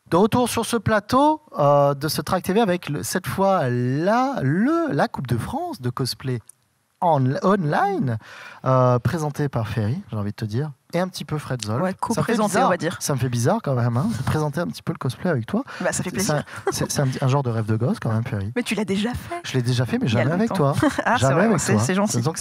De retour sur ce plateau de ce Track TV avec cette fois la Coupe de France de cosplay online, présentée par Ferry, j'ai envie de te dire, et un petit peu Fred Zolf. Ouais, co-présenté, on va dire. Ça me fait bizarre quand même, hein, de présenter un petit peu le cosplay avec toi. Bah, ça fait plaisir. C'est un genre de rêve de gosse quand même, Ferry. Mais tu l'as déjà fait. Je l'ai déjà fait, mais jamais avec toi. Ah, jamais avec toi. C'est gentil. Donc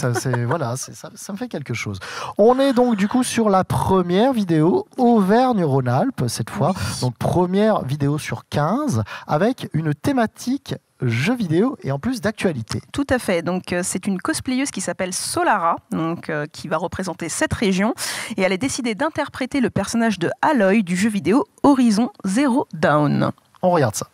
voilà, ça me fait quelque chose. On est donc du coup sur la première vidéo Auvergne-Rhône-Alpes cette fois. Oui. Donc première vidéo sur 15 avec une thématique jeux vidéo et en plus d'actualité. Tout à fait. Donc c'est une cosplayeuse qui s'appelle Solara, donc qui va représenter cette région, et elle a décidé d'interpréter le personnage de Aloy du jeu vidéo Horizon Zero Dawn. On regarde ça.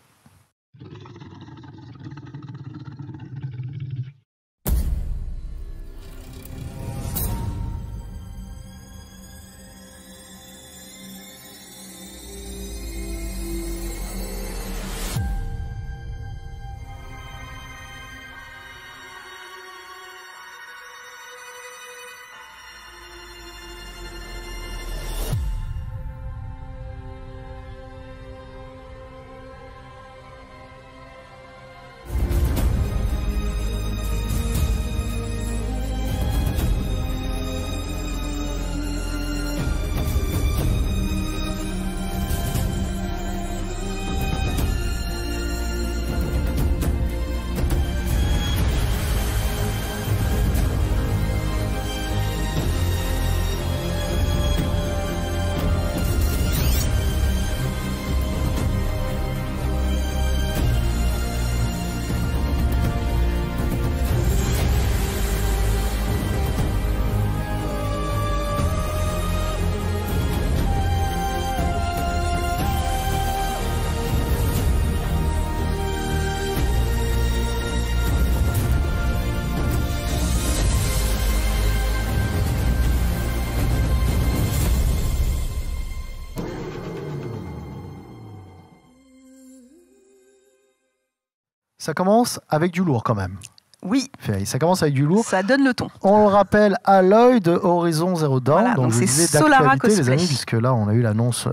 Ça commence avec du lourd quand même. Oui. Ça commence avec du lourd. Ça donne le ton. On le rappelle, Aloy de Horizon Zero Dawn. Voilà, donc c'est Solara Cosplay, les amis, puisque là on a eu l'annonce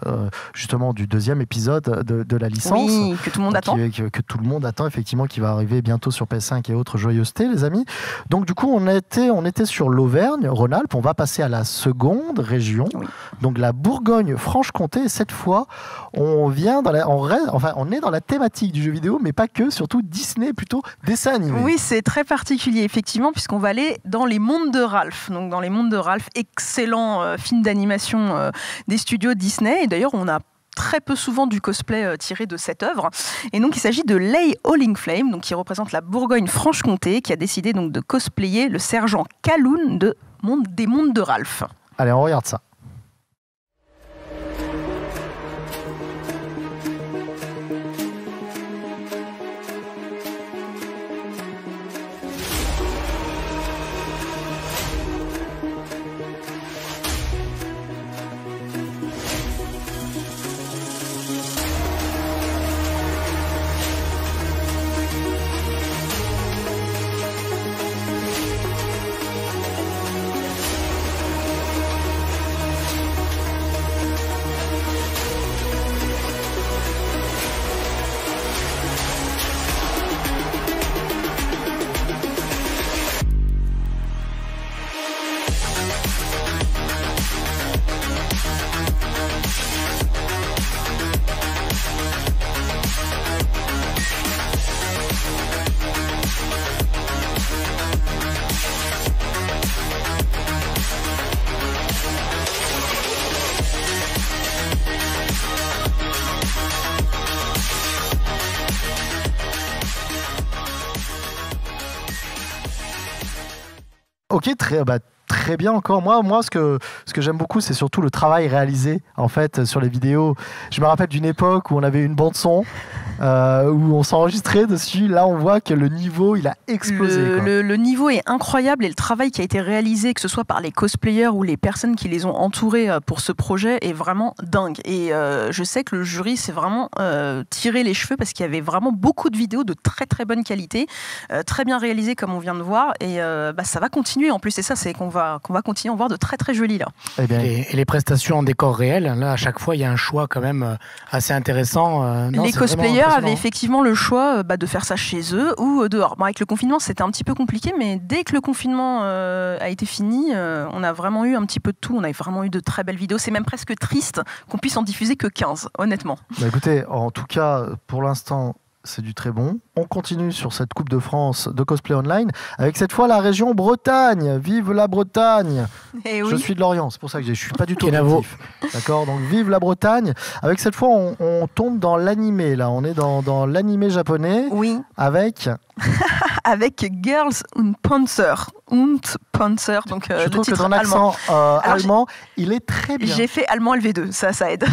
justement du deuxième épisode de la licence. Oui, que tout le monde attend. Que tout le monde attend, effectivement, qui va arriver bientôt sur PS5 et autres joyeusetés, les amis. Donc du coup, on était sur l'Auvergne, Rhône-Alpes. On va passer à la seconde région, oui. Donc la Bourgogne-Franche-Comté. Et cette fois, on est dans la thématique du jeu vidéo, mais pas que, surtout Disney, plutôt dessin animé. Oui, c'est très particulier, effectivement, puisqu'on va aller dans les mondes de Ralph. Donc, dans les mondes de Ralph, excellent film d'animation des studios Disney. Et d'ailleurs, on a très peu souvent du cosplay tiré de cette œuvre. Et donc, il s'agit de Lay Hollingflame, donc qui représente la Bourgogne-Franche-Comté, qui a décidé donc de cosplayer le sergent Kaloun des mondes de Ralph. Allez, on regarde ça. Ok, très très bien encore. Moi, ce que j'aime beaucoup, c'est surtout le travail réalisé en fait sur les vidéos. Je me rappelle d'une époque où on avait une bande son, où on s'enregistrait dessus. Là, on voit que le niveau, il a explosé. Le niveau est incroyable et le travail qui a été réalisé, que ce soit par les cosplayers ou les personnes qui les ont entourés pour ce projet, est vraiment dingue. Et je sais que le jury s'est vraiment tiré les cheveux parce qu'il y avait vraiment beaucoup de vidéos de très très bonne qualité, très bien réalisées comme on vient de voir. Et ça va continuer en plus. Et ça, c'est qu'on va continuer à en voir de très très jolis là. Et les prestations en décor réel, là, à chaque fois, il y a un choix quand même assez intéressant. Les cosplayers avaient effectivement le choix de faire ça chez eux ou dehors. Bon, avec le confinement, c'était un petit peu compliqué, mais dès que le confinement a été fini, on a vraiment eu un petit peu de tout. On a vraiment eu de très belles vidéos. C'est même presque triste qu'on puisse en diffuser que 15, honnêtement. Écoutez, en tout cas, pour l'instant, c'est du très bon. On continue sur cette Coupe de France de cosplay online avec cette fois la région Bretagne. Vive la Bretagne! Oui. Je suis de Lorient, c'est pour ça que je suis pas du tout objectif. D'accord, donc vive la Bretagne. Avec cette fois, on tombe dans l'animé. Là, on est dans l'animé japonais. Oui. Avec Girls und Panzer. Donc, je trouve que ton accent allemand, il est très bien. J'ai fait allemand LV2, ça aide.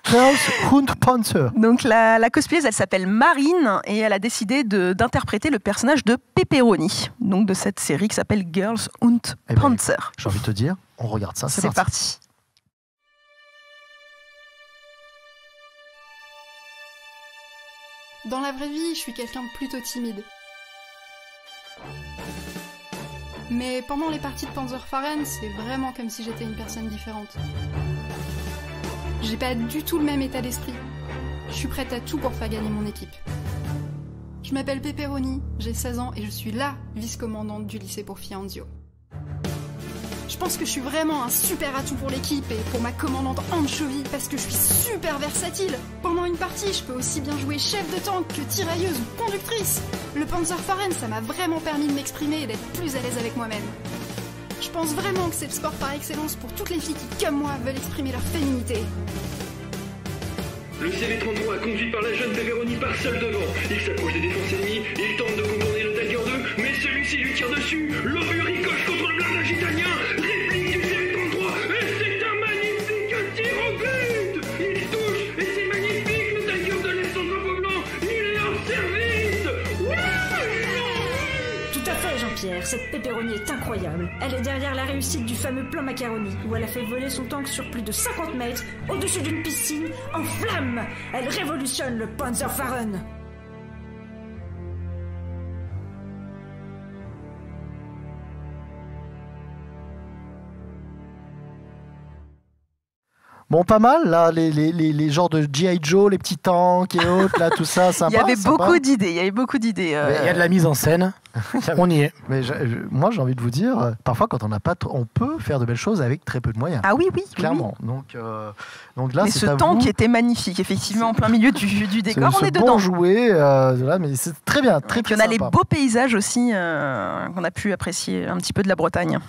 Girls und Panzer. Donc la cosplayeuse, elle s'appelle Marine et elle a décidé d'interpréter le personnage de Pepperoni, donc de cette série qui s'appelle Girls und Panzer. J'ai envie de te dire, on regarde ça, c'est parti. Dans la vraie vie, je suis quelqu'un de plutôt timide. Mais pendant les parties de Panzerfahren, c'est vraiment comme si j'étais une personne différente. J'ai pas du tout le même état d'esprit. Je suis prête à tout pour faire gagner mon équipe. Je m'appelle Pepperoni, j'ai 16 ans et je suis la vice-commandante du lycée pour filles Anzio. Je pense que je suis vraiment un super atout pour l'équipe et pour ma commandante Anchovy parce que je suis super versatile. Pendant une partie, je peux aussi bien jouer chef de tank que tirailleuse ou conductrice. Le Panzerfahren, ça m'a vraiment permis de m'exprimer et d'être plus à l'aise avec moi-même. Je pense vraiment que c'est le sport par excellence pour toutes les filles qui, comme moi, veulent exprimer leur féminité. Le CV-33, conduit par la jeune Pepperoni, part seul devant. Il s'approche des défenses ennemies, il tente de contourner le Tiger 2, mais celui-ci lui tire dessus. L'obus ricoche contre le blindage italien. Réplique du CV-33, et c'est un magnifique tir au but. Il touche, et c'est magnifique. Le Tiger 2 laisse son drapeau blanc. Il est en service. Tout à fait, Jean-Pierre. Cette Pepperoni est incroyable. Elle est derrière la réussite du fameux plan Macaroni, où elle a fait voler son tank sur plus de 50 mètres, au-dessus d'une piscine, en flammes. Elle révolutionne le Panzerfahren. Bon, pas mal, là, les genres de G.I. Joe, les petits tanks et autres, là, tout ça, sympa. Il y avait beaucoup d'idées, il y a de la mise en scène, on y est. Mais moi, j'ai envie de vous dire, parfois, quand on n'a pas, on peut faire de belles choses avec très peu de moyens. Ah oui, clairement. Oui. Donc là, mais ce tank était magnifique, effectivement, en plein milieu du décor, on est dedans. Bon joué, là, mais c'est très bien, très on a les beaux paysages aussi qu'on a pu apprécier un petit peu de la Bretagne.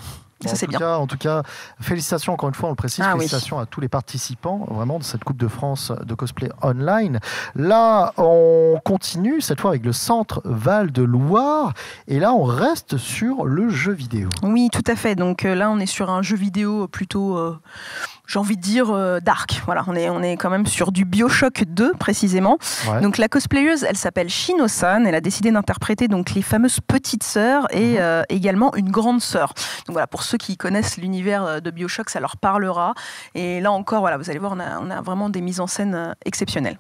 Bon, ça, c'est bien. En tout cas, félicitations encore une fois, on le précise, félicitations à tous les participants vraiment de cette Coupe de France de cosplay online. Là, on continue cette fois avec le Centre Val-de-Loire et là, on reste sur le jeu vidéo. Oui, tout à fait. Donc là, on est sur un jeu vidéo plutôt... j'ai envie de dire dark. Voilà, on est quand même sur du BioShock 2 précisément. Ouais. Donc la cosplayeuse, elle s'appelle Shino-san. Elle a décidé d'interpréter donc les fameuses petites sœurs et également une grande sœur. Donc voilà, pour ceux qui connaissent l'univers de BioShock, ça leur parlera. Et là encore, voilà, vous allez voir, on a vraiment des mises en scène exceptionnelles.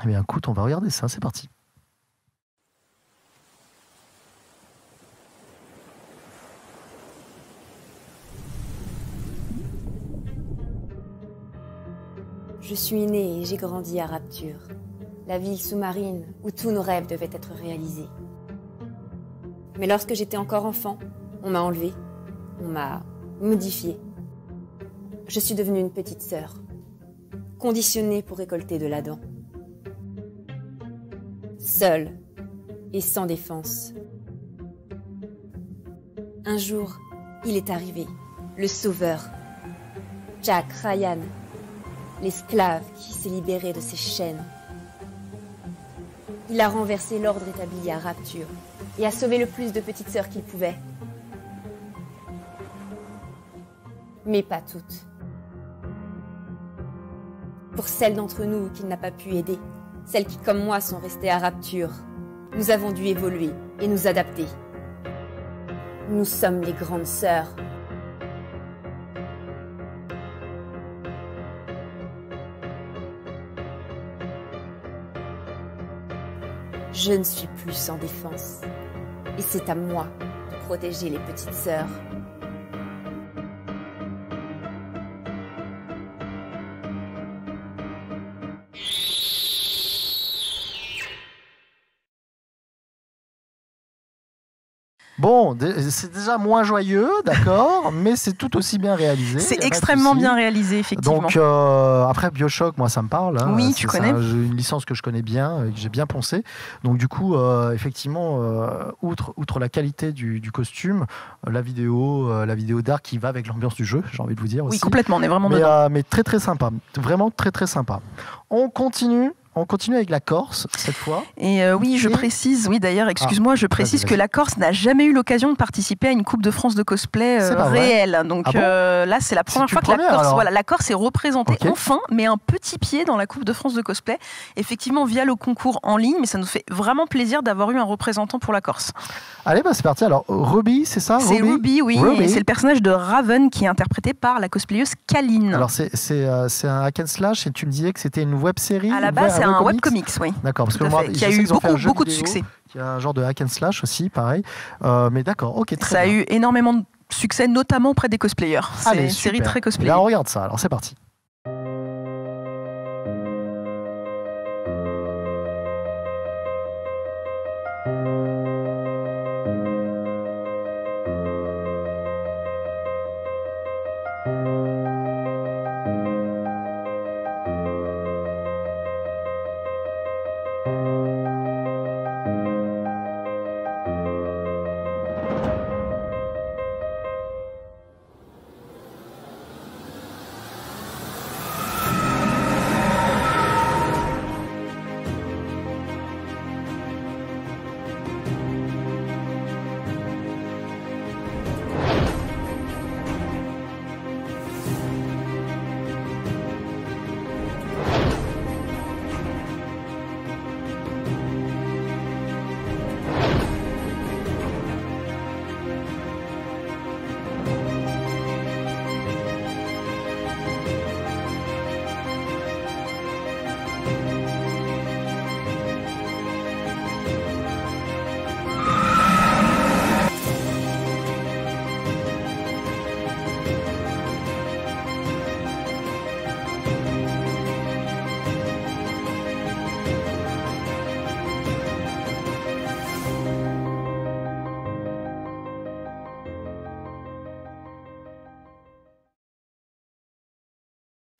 Eh bien, écoute, on va regarder ça. C'est parti. Je suis née et j'ai grandi à Rapture, la ville sous-marine où tous nos rêves devaient être réalisés. Mais lorsque j'étais encore enfant, on m'a enlevée, on m'a modifiée. Je suis devenue une petite sœur, conditionnée pour récolter de l'Adam. Seule et sans défense. Un jour, il est arrivé, le sauveur, Jack Ryan, l'esclave qui s'est libéré de ses chaînes. Il a renversé l'ordre établi à Rapture et a sauvé le plus de petites sœurs qu'il pouvait. mais pas toutes. Pour celles d'entre nous qu'il n'a pas pu aider, celles qui, comme moi, sont restées à Rapture, nous avons dû évoluer et nous adapter. Nous sommes les grandes sœurs. Je ne suis plus sans défense. Et c'est à moi de protéger les petites sœurs. Bon, c'est déjà moins joyeux, d'accord, mais c'est tout aussi bien réalisé. C'est extrêmement bien réalisé, effectivement. Donc, après, BioShock, moi, ça me parle. Hein. Oui, tu connais. C'est une licence que je connais bien, que j'ai bien poncée. Donc, du coup, effectivement, outre la qualité du costume, la vidéo d'art qui va avec l'ambiance du jeu, j'ai envie de vous dire aussi. Oui, complètement, on est vraiment dedans. Mais très, très sympa. Vraiment très, très sympa. On continue avec la Corse, cette fois. Et je précise, d'ailleurs, excuse-moi, je précise que la Corse n'a jamais eu l'occasion de participer à une Coupe de France de cosplay réelle. Donc là, c'est la première fois que la Corse est représentée enfin, mais un petit pied dans la Coupe de France de cosplay, effectivement via le concours en ligne, mais ça nous fait vraiment plaisir d'avoir eu un représentant pour la Corse. Allez, c'est parti. Alors, Ruby, c'est ça? C'est Ruby, oui. Ruby. Et c'est le personnage de Raven qui est interprété par la cosplayeuse Kaline. Alors, c'est un hack and slash, et tu me disais que c'était une web-série. À la base, c'est un webcomics, oui. D'accord, parce que moi, qui a eu beaucoup de succès. Il y a un genre de hack and slash aussi, pareil. Mais d'accord, ok, très bien. Ça a eu énormément de succès, notamment auprès des cosplayers. C'est une série très cosplay. Là, on regarde ça, alors c'est parti.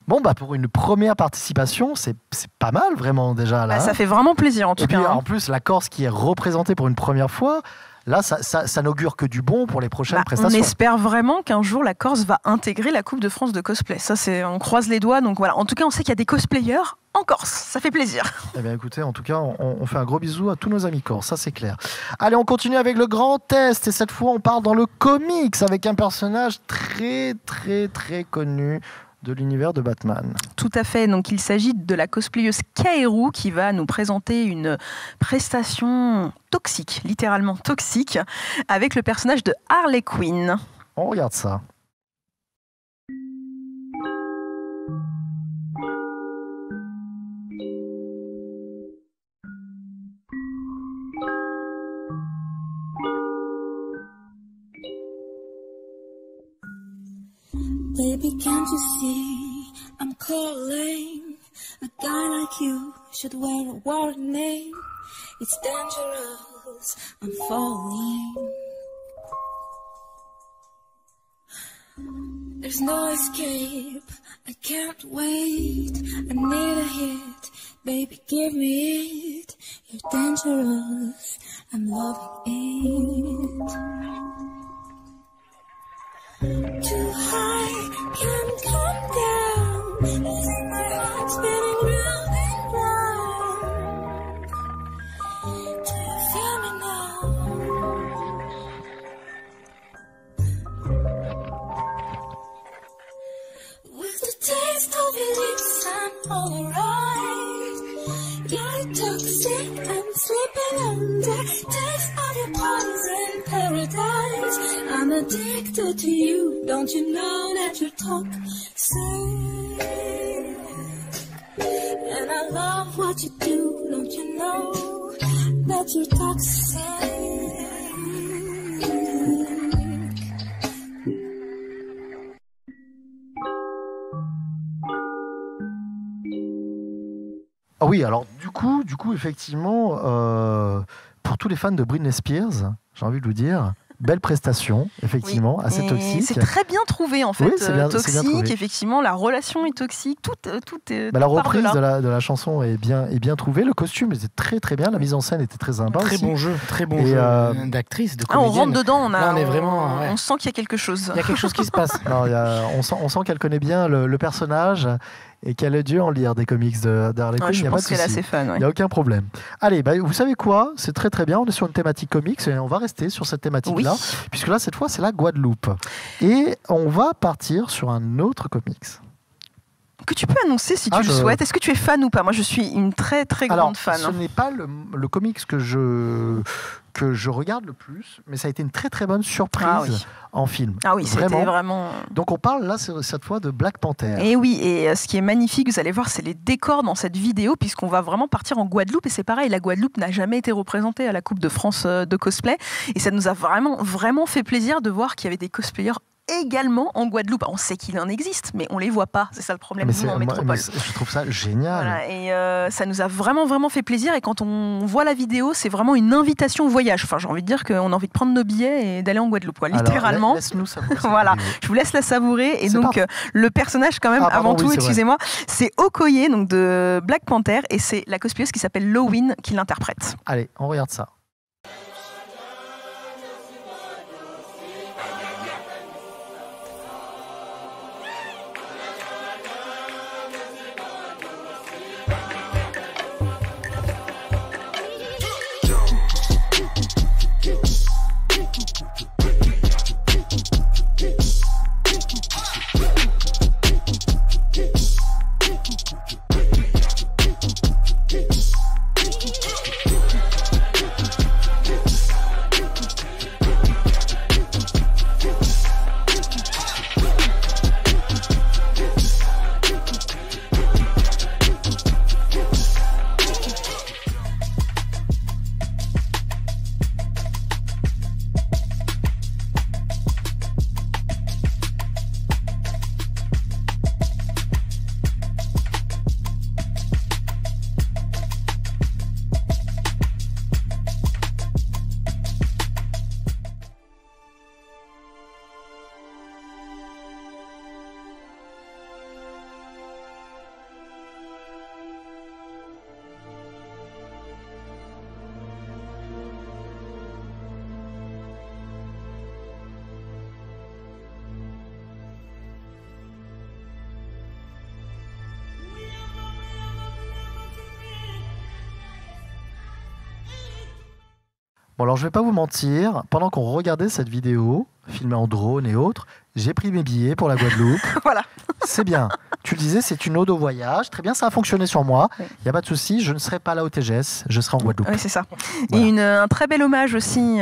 Bon, pour une première participation, c'est pas mal vraiment déjà. Là, ça fait vraiment plaisir en tout cas. En plus, la Corse qui est représentée pour une première fois, là, ça n'augure que du bon pour les prochaines prestations. On espère vraiment qu'un jour la Corse va intégrer la Coupe de France de cosplay. On croise les doigts. Donc voilà. En tout cas, on sait qu'il y a des cosplayers en Corse. Ça fait plaisir. Eh bien, écoutez, en tout cas, on fait un gros bisou à tous nos amis corses. Ça, c'est clair. Allez, on continue avec le grand test. Et cette fois, on part dans le comics avec un personnage très, très, très connu de l'univers de Batman. Tout à fait. Donc, il s'agit de la cosplayeuse Kaeru qui va nous présenter une prestation toxique, littéralement toxique, avec le personnage de Harley Quinn. On regarde ça. Baby, can't you see I'm calling? A guy like you should wear a warning. It's dangerous, I'm falling. There's no escape, I can't wait. I need a hit, baby, give me it. You're dangerous, I'm loving it. Too high, can't come down. I feel my heart spinning round and round. Do you feel me now? addicted to you. Don't you know that you talk sad? And I love what you do. Don't you know that you talk sad? Ah oui, alors du coup effectivement, pour tous les fans de Britney Spears, j'ai envie de vous dire, belle prestation, effectivement, Oui. assez toxique. C'est très bien trouvé en fait, Oui, c'est bien toxique, trouvé. effectivement, la relation est toxique, tout est La reprise par de la chanson est bien trouvée, le costume était très bien, la mise en scène était très sympa Très aussi. bon jeu d'actrice, de on comédienne. rentre dedans, Là, on est vraiment, ouais. on sent qu'il y a quelque chose. Il y a quelque chose qui se passe. Non, on sent qu'elle connaît bien le personnage et qu'elle a dû en lire des comics d'Harley Quinn, il Je n'y a pas de pense qu'elle est souci. assez fan. Il n'y a aucun problème. Allez, vous savez quoi? C'est très bien. On est sur une thématique comics et on va rester sur cette thématique-là, puisque là, cette fois, c'est la Guadeloupe. Et on va partir sur un autre comics. Que tu peux annoncer si tu le souhaites. Est-ce que tu es fan ou pas? Moi, je suis une très grande fan. Ce n'est pas le comics que je regarde le plus, mais ça a été une très bonne surprise en film. Ah oui, c'était vraiment... Donc on parle là cette fois de Black Panther. Et oui, et ce qui est magnifique, vous allez voir, c'est les décors dans cette vidéo, puisqu'on va vraiment partir en Guadeloupe, et c'est pareil, la Guadeloupe n'a jamais été représentée à la Coupe de France de cosplay, et ça nous a vraiment fait plaisir de voir qu'il y avait des cosplayers également en Guadeloupe. On sait qu'il en existe, mais on les voit pas. C'est ça le problème nous, en métropole. Je trouve ça génial. Voilà, et ça nous a vraiment fait plaisir. Et quand on voit la vidéo, c'est vraiment une invitation au voyage. Enfin, j'ai envie de dire qu'on a envie de prendre nos billets et d'aller en Guadeloupe, quoi, littéralement. Alors, laisse-nous savourer. Voilà, je vous laisse la savourer. Et donc, le personnage, quand même, avant tout, excusez-moi, c'est Okoye, donc de Black Panther, et c'est la cosplayeuse qui s'appelle Lowin qui l'interprète. Allez, on regarde ça. Bon, alors je vais pas vous mentir, pendant qu'on regardait cette vidéo, filmée en drone et autres, j'ai pris mes billets pour la Guadeloupe. Voilà. C'est bien. Tu le disais, c'est une ode au voyage. Très bien, ça a fonctionné sur moi. Il n'y a pas de souci, je ne serai pas là au TGS, je serai en Guadeloupe. Oui, c'est ça. Voilà. Et un très bel hommage aussi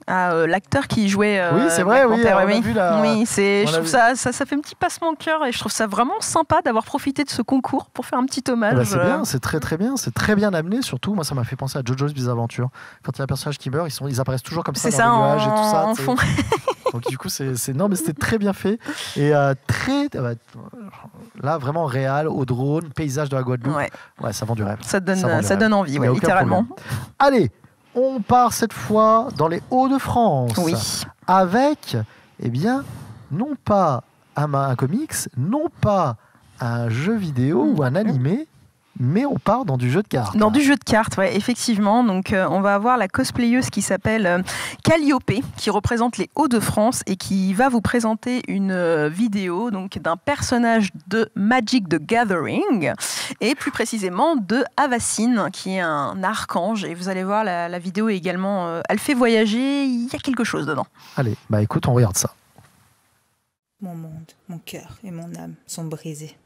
à l'acteur qui jouait. Oui, c'est vrai, Black Panther, on a vu la... Oui, je trouve vu... ça fait un petit passement de cœur et je trouve ça vraiment sympa d'avoir profité de ce concours pour faire un petit hommage. Eh ben, c'est bien, c'est très bien, c'est très bien amené. Surtout, moi, ça m'a fait penser à JoJo's Bizarre Adventure. Quand il y a un personnage qui meurt, ils apparaissent toujours comme ça dans les nuages et tout ça. En fond. Donc du coup, non, mais c'était très bien fait et là vraiment réel au drone, paysage de la Guadeloupe. Ouais, ça vend du rêve. Ça donne envie, ouais, littéralement. Allez, on part cette fois dans les Hauts-de-France. Oui. Avec, eh bien, non pas un comics, non pas un jeu vidéo ou un animé, mais on part dans du jeu de cartes. Dans du jeu de cartes, ouais, effectivement. Donc, on va avoir la cosplayeuse qui s'appelle Calliope, qui représente les Hauts-de-France et qui va vous présenter une vidéo donc d'un personnage de Magic the Gathering et plus précisément de Avacyn, qui est un archange. Et vous allez voir, la vidéo est également, elle fait voyager. Il y a quelque chose dedans. Allez, bah écoute, on regarde ça. Mon monde, mon cœur et mon âme sont brisés.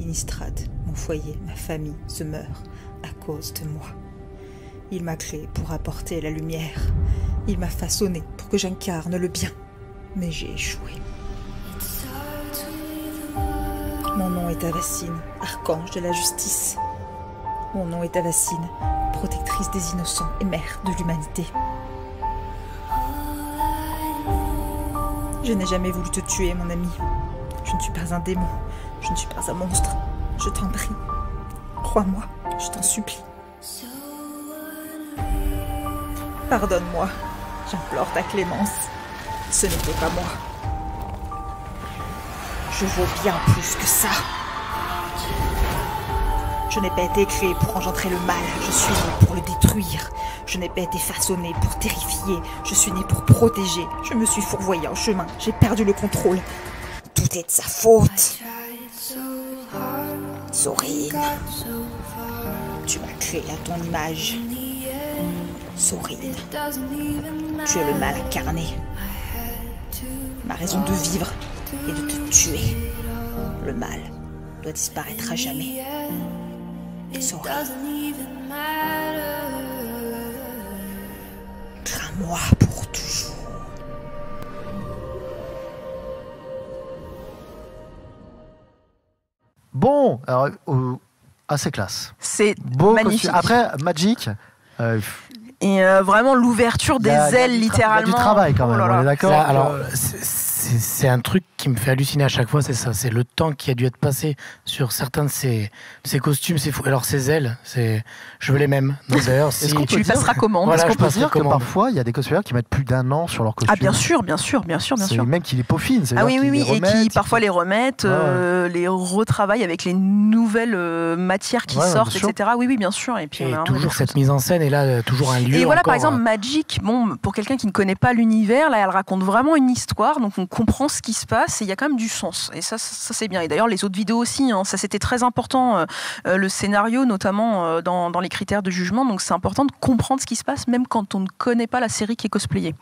Innistrad, mon foyer, ma famille se meurent à cause de moi. Il m'a créé pour apporter la lumière, Il m'a façonné pour que j'incarne le bien. Mais j'ai échoué. Mon nom est Avacine, archange de la justice. Mon nom est Avacine, protectrice des innocents et mère de l'humanité. Je n'ai jamais voulu te tuer, mon ami. Je ne suis pas un démon, je ne suis pas un monstre. Je t'en prie. Crois-moi, je t'en supplie. Pardonne-moi, j'implore ta clémence. Ce n'était pas moi. Je vaux bien plus que ça. Je n'ai pas été créé pour engendrer le mal, je suis né pour le détruire. Je n'ai pas été façonné pour terrifier, je suis né pour protéger. Je me suis fourvoyé en chemin, j'ai perdu le contrôle. Tout est de sa faute. Sorine, tu m'as créé à ton image. Sorine, tu es le mal incarné. Ma raison de vivre est de te tuer. Le mal doit disparaître à jamais. Sorine, crains-moi pour toujours. Bon, alors, assez classe. C'est Beau magnifique. costume. Après, Magic. Et vraiment l'ouverture des ailes, littéralement. Il y a du travail quand même, Oh là là. on est d'accord. Alors, c'est un truc qui me fait halluciner à chaque fois, c'est ça. C'est le temps qui a dû être passé sur certains de ces costumes. C'est fou. Alors, ces ailes, je veux les mêmes. Donc, d'ailleurs, si Est-ce qu'on Tu lui passeras commande. Voilà, Est-ce je qu'on peut passerai dire que commande. parfois, il y a des cosplayers qui mettent plus d'un an sur leur costume? Ah bien sûr, bien sûr, bien sûr, bien C'est sûr. même qui les peaufinent. Ah oui, oui, oui, et qui parfois les les remettent, Ouais. les retravaillent avec les nouvelles matières qui Ouais, sortent, bien sûr. etc. Oui, oui, bien sûr. Et puis Et on a toujours des cette choses. mise en scène, et là, toujours un lieu. Et voilà, par encore, exemple, Magic, bon, pour quelqu'un qui ne connaît pas l'univers, là, elle raconte vraiment une histoire, donc on comprend ce qui se passe, et il y a quand même du sens. Et ça c'est bien. Et d'ailleurs, les autres vidéos aussi, hein, ça c'était très important, le scénario, notamment dans les critères de jugement, donc c'est important de comprendre ce qui se passe, même quand on ne connaît pas la série qui est cosplayée.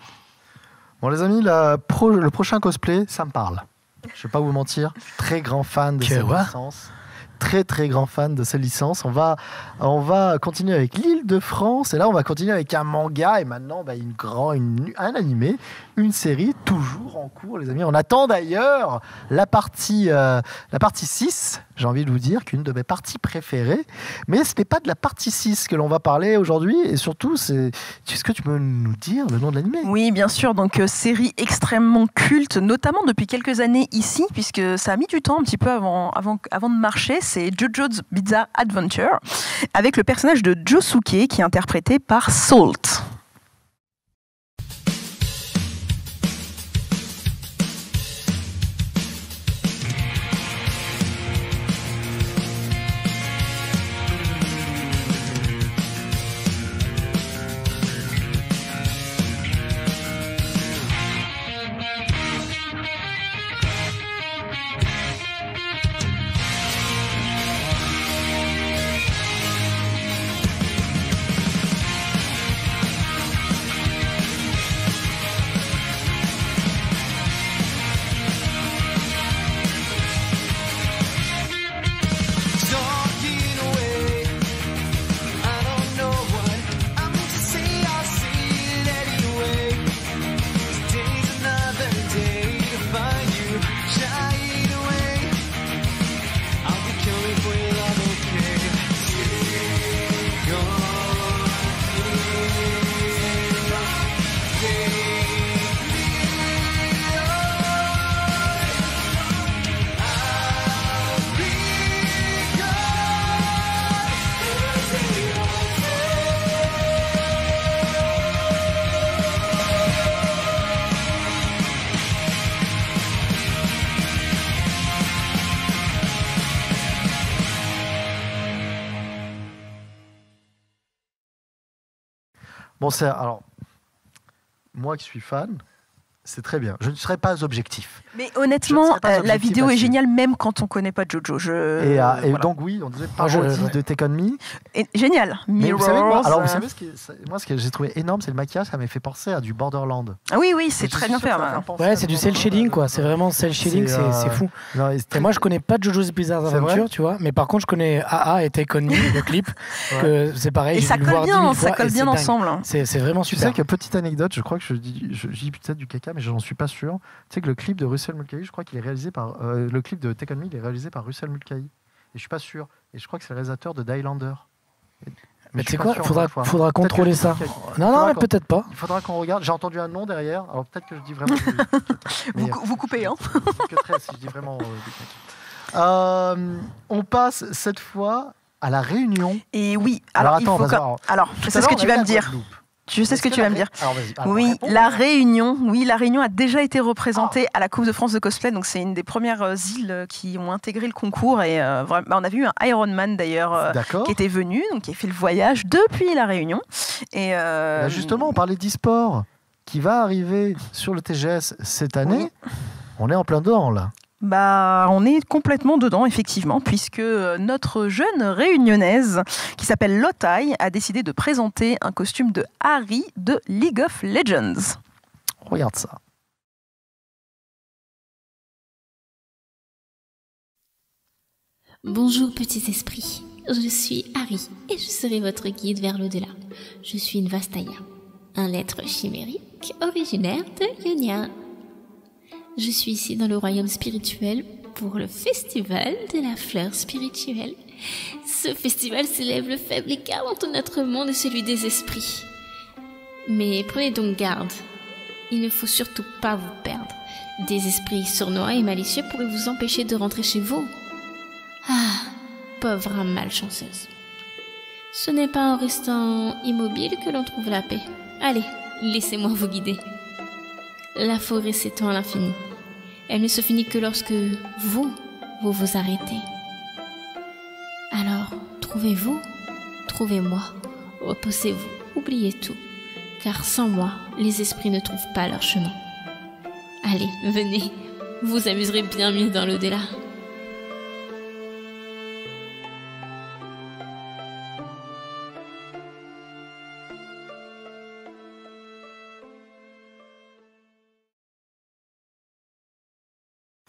Bon, les amis, le prochain cosplay, ça me parle. Je ne vais pas vous mentir, je suis très grand fan de cette licence. Très très grand fan de cette licence. On va continuer avec l'Île-de-France, et là on va continuer avec un manga, et maintenant un animé, une série toujours en cours, les amis. On attend d'ailleurs la partie 6, j'ai envie de vous dire qu'une de mes parties préférées, mais ce n'est pas de la partie 6 que l'on va parler aujourd'hui, et surtout, est-ce que tu peux nous dire le nom de l'animé? Oui, bien sûr. Donc, série extrêmement culte, notamment depuis quelques années ici, puisque ça a mis du temps un petit peu avant de marcher. C'est JoJo's Bizarre Adventure, avec le personnage de Josuke, qui est interprété par Salt. Bon, alors, moi qui suis fan, C'est très bien. Je ne serai pas objectif. Mais honnêtement, la vidéo est géniale même quand on ne connaît pas Jojo. Et voilà. Donc oui, on disait parodie de Take On Me. Génial. Mais vous savez, vous savez ce que j'ai trouvé énorme, c'est le maquillage. Ça m'a fait penser à du Borderland. Ah oui, c'est très bien fait. Ouais, c'est du cell shading, quoi. C'est vraiment cell shading, c'est fou. Non, et moi, je connais pas Jojo's Bizarre Adventure, tu vois. Mais par contre, je connais AA et Take On Me, le clip. C'est pareil. Et ça colle bien ensemble. C'est vraiment super. Tu sais que petite anecdote, je crois que je dis peut-être du caca, mais j'en suis pas sûr. Tu sais que le clip de Russell Mulcahy, je crois qu'il est réalisé par le clip de Take On Me, il est réalisé par Russell Mulcahy. Et je suis pas sûr. Et je crois que c'est le réalisateur de Highlander. Mais tu sais quoi, faudra contrôler ça. Non, peut-être pas. Il faudra qu'on regarde. J'ai entendu un nom derrière. Alors peut-être que je dis vraiment. Vous coupez, hein. Si je dis vraiment. On passe cette fois à la Réunion. Et oui. Alors je sais ce que tu vas me dire. Je sais ce que tu vas me dire. Oui, la Réunion a déjà été représentée à la Coupe de France de cosplay. Donc c'est une des premières îles qui ont intégré le concours. Et on a vu un Ironman d'ailleurs qui était venu, donc qui a fait le voyage depuis la Réunion. Et justement, on parlait d'e-sport qui va arriver sur le TGS cette année. Oui. On est en plein dedans là. On est complètement dedans, effectivement, puisque notre jeune réunionnaise, qui s'appelle Lotai, a décidé de présenter un costume de Harry de League of Legends. Regarde ça. Bonjour petits esprits, je suis Harry et je serai votre guide vers l'au-delà. Je suis une Vastaya, un être chimérique originaire de Ionia. Je suis ici dans le royaume spirituel pour le festival de la fleur spirituelle. Ce festival célèbre le faible écart entre notre monde et celui des esprits. Mais prenez donc garde, il ne faut surtout pas vous perdre. Des esprits sournois et malicieux pourraient vous empêcher de rentrer chez vous. Ah, pauvre âme malchanceuse. Ce n'est pas en restant immobile que l'on trouve la paix. Allez, laissez-moi vous guider. La forêt s'étend à l'infini. Elle ne se finit que lorsque vous vous arrêtez. Alors, trouvez-vous, trouvez-moi, reposez-vous, oubliez tout. Car sans moi, les esprits ne trouvent pas leur chemin. Allez, venez, vous amuserez bien mieux dans l'au-delà.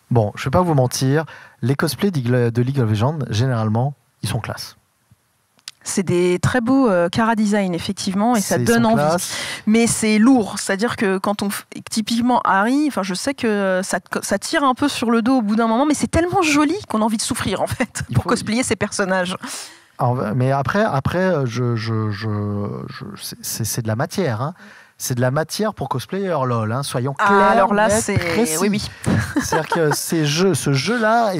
Bon, je ne vais pas vous mentir, les cosplays de League of Legends, généralement, ils sont classe. C'est des très beaux cara design, effectivement, et ça donne envie. Classe. Mais c'est lourd, c'est-à-dire que quand on... Typiquement, Harry, je sais que ça tire un peu sur le dos au bout d'un moment, mais c'est tellement joli qu'on a envie de souffrir, en fait, pour cosplayer ces personnages. Alors, mais après c'est de la matière, hein. C'est de la matière pour cosplayer LOL, hein. Soyons clairs. Alors là, c'est précis. Oui. C'est-à-dire que ce jeu-là,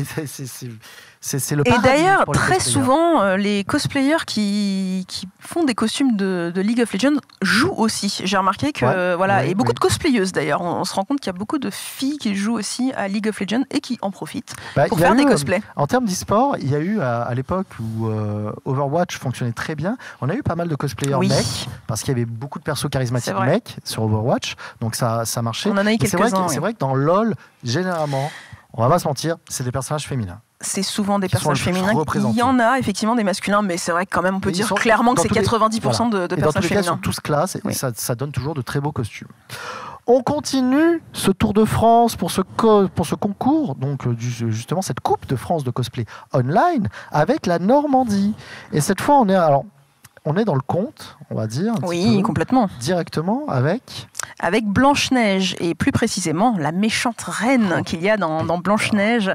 c'est le paradis. Et d'ailleurs, pour les très souvent, les cosplayers qui font des costumes de League of Legends jouent aussi. J'ai remarqué que et beaucoup de cosplayeuses d'ailleurs. On se rend compte qu'il y a beaucoup de filles qui jouent aussi à League of Legends et qui en profitent pour faire des cosplays. En termes d'e-sport, il y a eu à l'époque où Overwatch fonctionnait très bien, on a eu pas mal de cosplayers mecs parce qu'il y avait beaucoup de persos charismatiques mecs sur Overwatch, donc ça marchait. On en a eu quelques-uns. C'est vrai que dans LoL, généralement, on va pas se mentir, c'est des personnages féminins. C'est souvent des personnages féminins. Il y en a effectivement des masculins, mais c'est vrai que quand même on peut dire clairement que c'est 90% de personnages féminins. Ils sont tous classes et ça donne toujours de très beaux costumes. On continue ce Tour de France pour ce concours, donc justement cette Coupe de France de cosplay online avec la Normandie. Et cette fois on est dans le conte, on va dire. Oui, complètement. Directement avec Blanche-Neige, et plus précisément la méchante reine qu'il y a dans Blanche-Neige.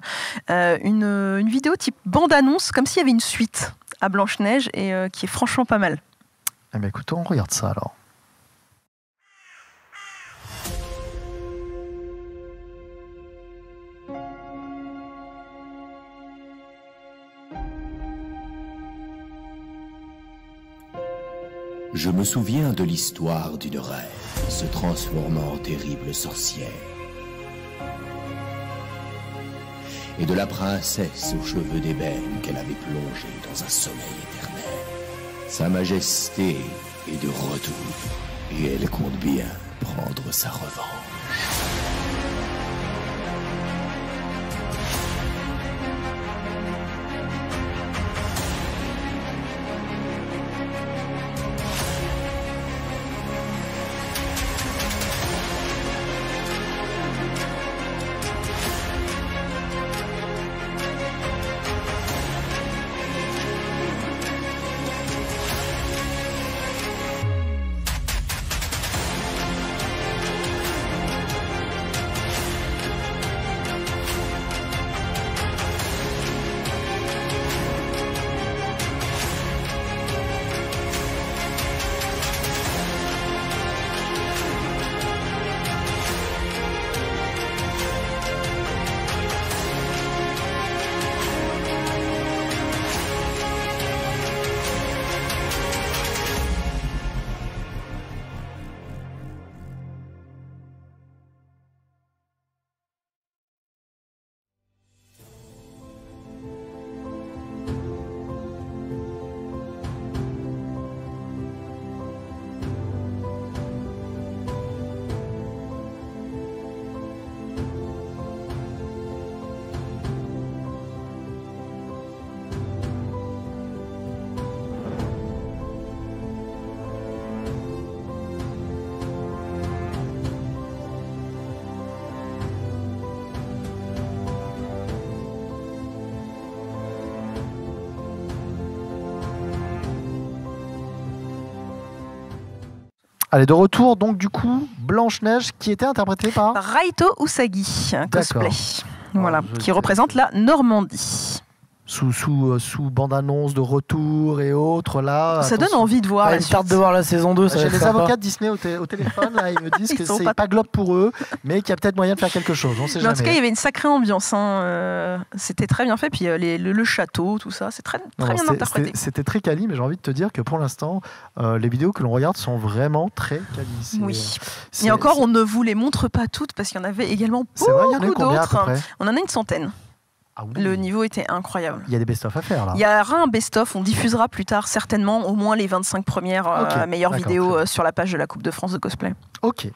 Une vidéo type bande-annonce, comme s'il y avait une suite à Blanche-Neige, et qui est franchement pas mal. Eh bien, écoute, on regarde ça alors. Je me souviens de l'histoire d'une reine se transformant en terrible sorcière et de la princesse aux cheveux d'ébène qu'elle avait plongée dans un sommeil éternel. Sa majesté est de retour. Et elle compte bien prendre sa revanche. Allez, de retour, donc du coup, Blanche-Neige qui était interprétée par Raito Usagi, un cosplay. Voilà, qui représente la Normandie. Sous bande-annonce de retour et autres, là. Ça donne envie de voir. J'ai hâte de voir la saison 2. J'ai les avocats de Disney au téléphone, là, ils me disent que c'est pas globe pour eux, mais qu'il y a peut-être moyen de faire quelque chose. On sait jamais. En tout cas, il y avait une sacrée ambiance. C'était très bien fait. Puis le château, tout ça, c'est très bien interprété. C'était très quali, mais j'ai envie de te dire que pour l'instant, les vidéos que l'on regarde sont vraiment très quali. Oui. Et encore, on ne vous les montre pas toutes parce qu'il y en avait également beaucoup d'autres. On en a une centaine. Ah oui. Le niveau était incroyable. Il y a des best-of à faire là. Il y aura un best-of, on diffusera plus tard certainement au moins les 25 premières meilleures vidéos sur la page de la Coupe de France de cosplay. Ok.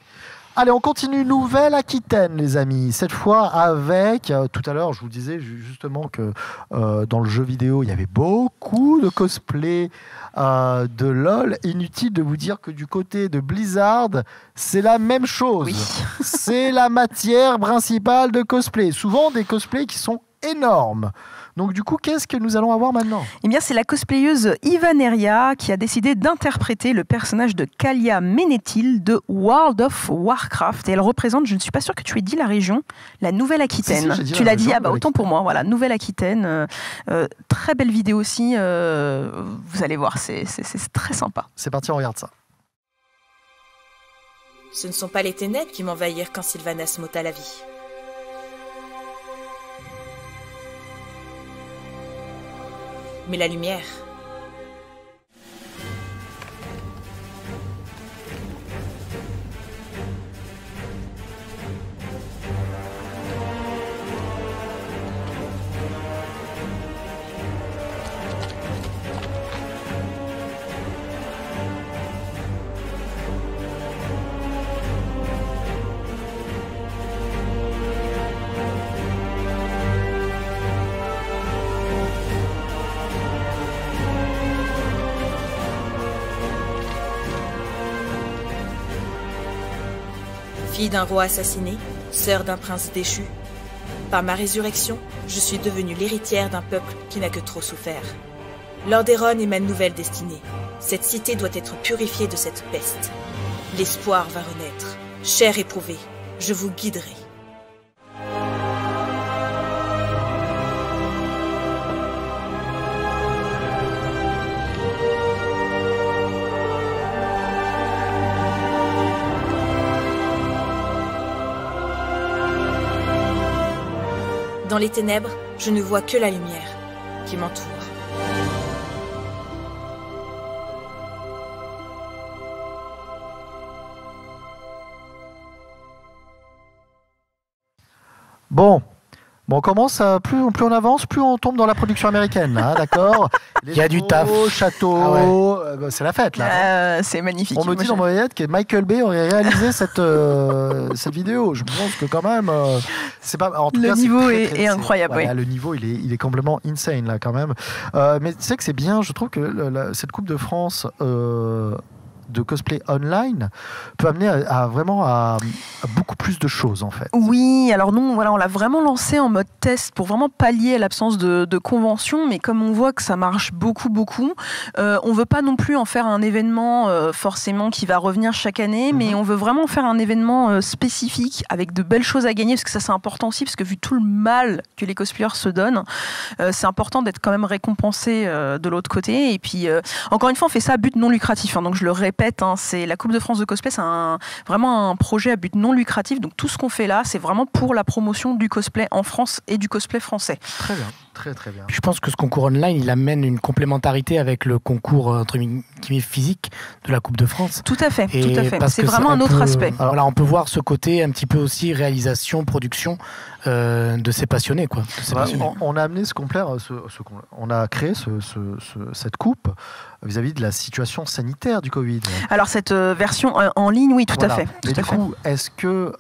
Allez, on continue. Nouvelle-Aquitaine, les amis. Cette fois avec, tout à l'heure, je vous disais justement que dans le jeu vidéo, il y avait beaucoup de cosplay de LOL. Inutile de vous dire que du côté de Blizzard, c'est la même chose. Oui. C'est la matière principale de cosplay. Souvent des cosplays qui sont énormes. Donc du coup, qu'est-ce que nous allons avoir maintenant ? Eh bien, c'est la cosplayeuse Ivaneria qui a décidé d'interpréter le personnage de Kalia Menethil de World of Warcraft. Et elle représente, je ne suis pas sûre que tu aies dit la région, la Nouvelle-Aquitaine. Si, tu l'as dit, autant pour moi. Voilà, Nouvelle-Aquitaine. Très belle vidéo aussi. Vous allez voir, c'est très sympa. C'est parti, on regarde ça. Ce ne sont pas les ténèbres qui m'envahirent quand Sylvanas m'ôta la vie. Mais la lumière. Fille d'un roi assassiné, sœur d'un prince déchu. Par ma résurrection, je suis devenue l'héritière d'un peuple qui n'a que trop souffert. Lordaeron est ma nouvelle destinée. Cette cité doit être purifiée de cette peste. L'espoir va renaître. Chair éprouvée, je vous guiderai. Dans les ténèbres, je ne vois que la lumière qui m'entoure. Bon, Bon, on commence à plus on avance, plus on tombe dans la production américaine, là, d'accord. Il y a du taf. Château, c'est la fête là. C'est magnifique. On me dit dans mon oreillette que Michael Bay aurait réalisé cette vidéo. Je pense que quand même, c'est pas. En tout le cas, niveau c'est très, est incroyable. Voilà, le niveau, il est complètement insane là quand même. Mais tu sais que c'est bien. Je trouve que cette Coupe de France. De cosplay online peut amener à beaucoup plus de choses en fait. Oui, alors nous, on l'a vraiment lancé en mode test pour vraiment pallier à l'absence de convention, mais comme on voit que ça marche beaucoup, on veut pas non plus en faire un événement forcément qui va revenir chaque année, mais on veut vraiment faire un événement spécifique avec de belles choses à gagner, parce que ça c'est important aussi, parce que vu tout le mal que les cosplayers se donnent, c'est important d'être quand même récompensé de l'autre côté. Et puis, encore une fois, on fait ça à but non lucratif, hein, donc je le répète, c'est la Coupe de France de cosplay, c'est vraiment un projet à but non lucratif. Donc tout ce qu'on fait là, c'est vraiment pour la promotion du cosplay en France et du cosplay français. Très bien, très bien. Je pense que ce concours online, il amène une complémentarité avec le concours entre guillemets physique de la Coupe de France. Tout à fait. C'est vraiment un autre aspect. Alors là, on peut voir ce côté un petit peu aussi réalisation, production de ces passionnés, quoi. On a amené on a créé cette coupe vis-à-vis de la situation sanitaire du Covid. Alors cette version en ligne, oui, tout à fait. Mais du coup, est-ce que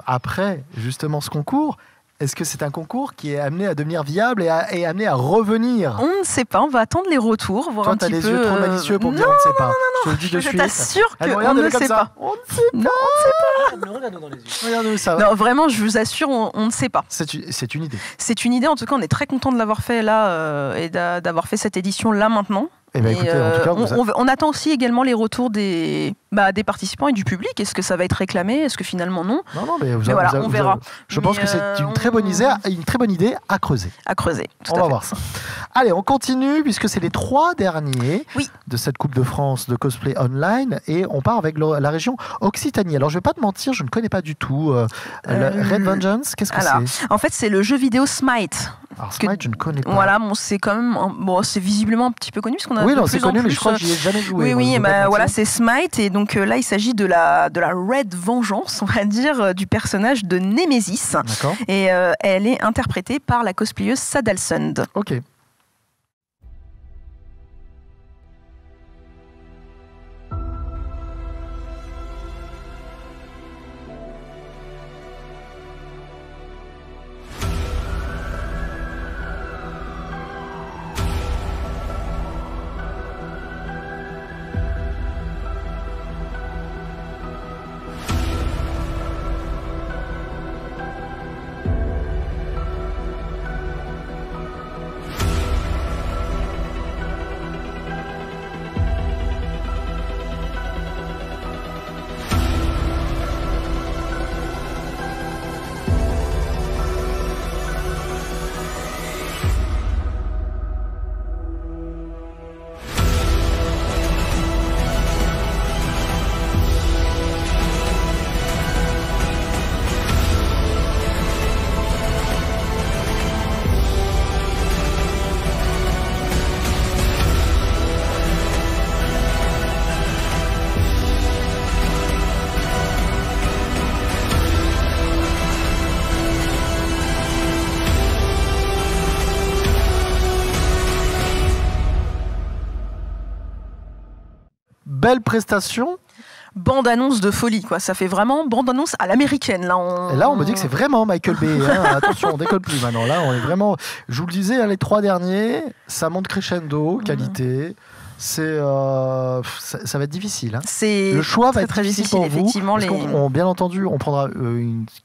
après justement ce concours, est-ce que c'est un concours qui est amené à devenir viable et amené à revenir? On ne sait pas, on va attendre les retours, voir un petit peu. Toi, t'as les yeux trop malicieux pour dire on ne sait pas. Non, je t'assure qu'on ne sait pas. On ne sait pas. Regarde-nous dans les yeux. Regarde-nous ça. Non, vraiment, je vous assure, on ne sait pas. C'est une idée. C'est une idée, en tout cas, on est très content de l'avoir fait là et d'avoir fait cette édition là maintenant. Eh ben, écoutez, en tout cas, on attend aussi également les retours des participants et du public. Est-ce que ça va être réclamé? Est-ce que finalement non? Non, mais on verra. Je pense que c'est une très bonne idée à creuser. On va voir ça. Allez, on continue puisque c'est les 3 derniers de cette Coupe de France de cosplay online et on part avec la région Occitanie. Alors je vais pas te mentir, je ne connais pas du tout Red Vengeance. Qu'est-ce que c'est? En fait, c'est le jeu vidéo Smite. Alors Smite, je ne connais pas. Voilà, c'est quand même c'est visiblement un petit peu connu parce qu'on a c'est connu, mais je crois que j'y ai jamais joué. Oui, voilà, c'est Smite et donc là il s'agit de la Red Vengeance, on va dire, du personnage de Nemesis. D'accord. Et elle est interprétée par la cosplayeuse Sadalsund. Ok. Belle prestation. Bande-annonce de folie, quoi. Ça fait vraiment bande-annonce à l'américaine. Et là, on me dit que c'est vraiment Michael Bay. Hein. Attention, on décolle plus maintenant. Là, on est vraiment. Je vous le disais, les 3 derniers, ça monte crescendo, qualité. Ça va être difficile. Hein. Le choix va être très difficile pour vous. Parce bien entendu, on prendra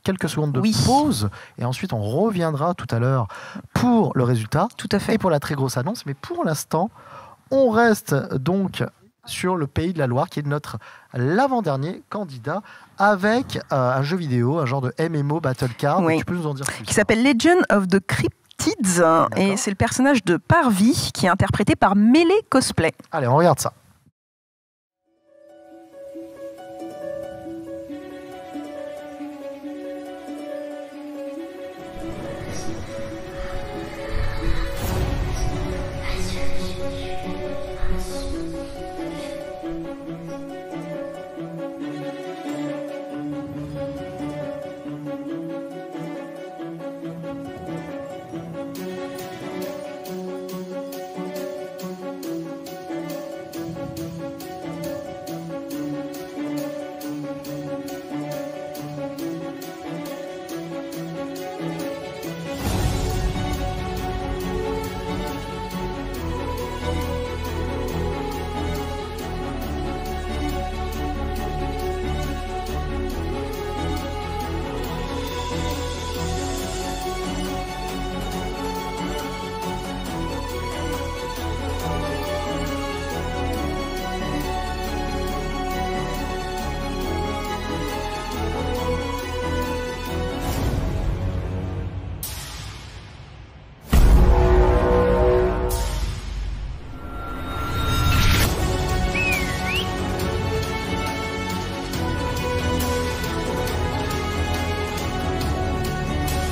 quelques secondes de pause et ensuite on reviendra tout à l'heure pour le résultat. Tout à fait. Et pour la très grosse annonce. Mais pour l'instant, on reste donc sur le Pays de la Loire, qui est l'avant-dernier candidat avec un jeu vidéo, un genre de MMO Battle Card. Tu peux nous en dire plus? Qui s'appelle Legend of the Cryptids. Et c'est le personnage de Parvi qui est interprété par Melee Cosplay. Allez, on regarde ça.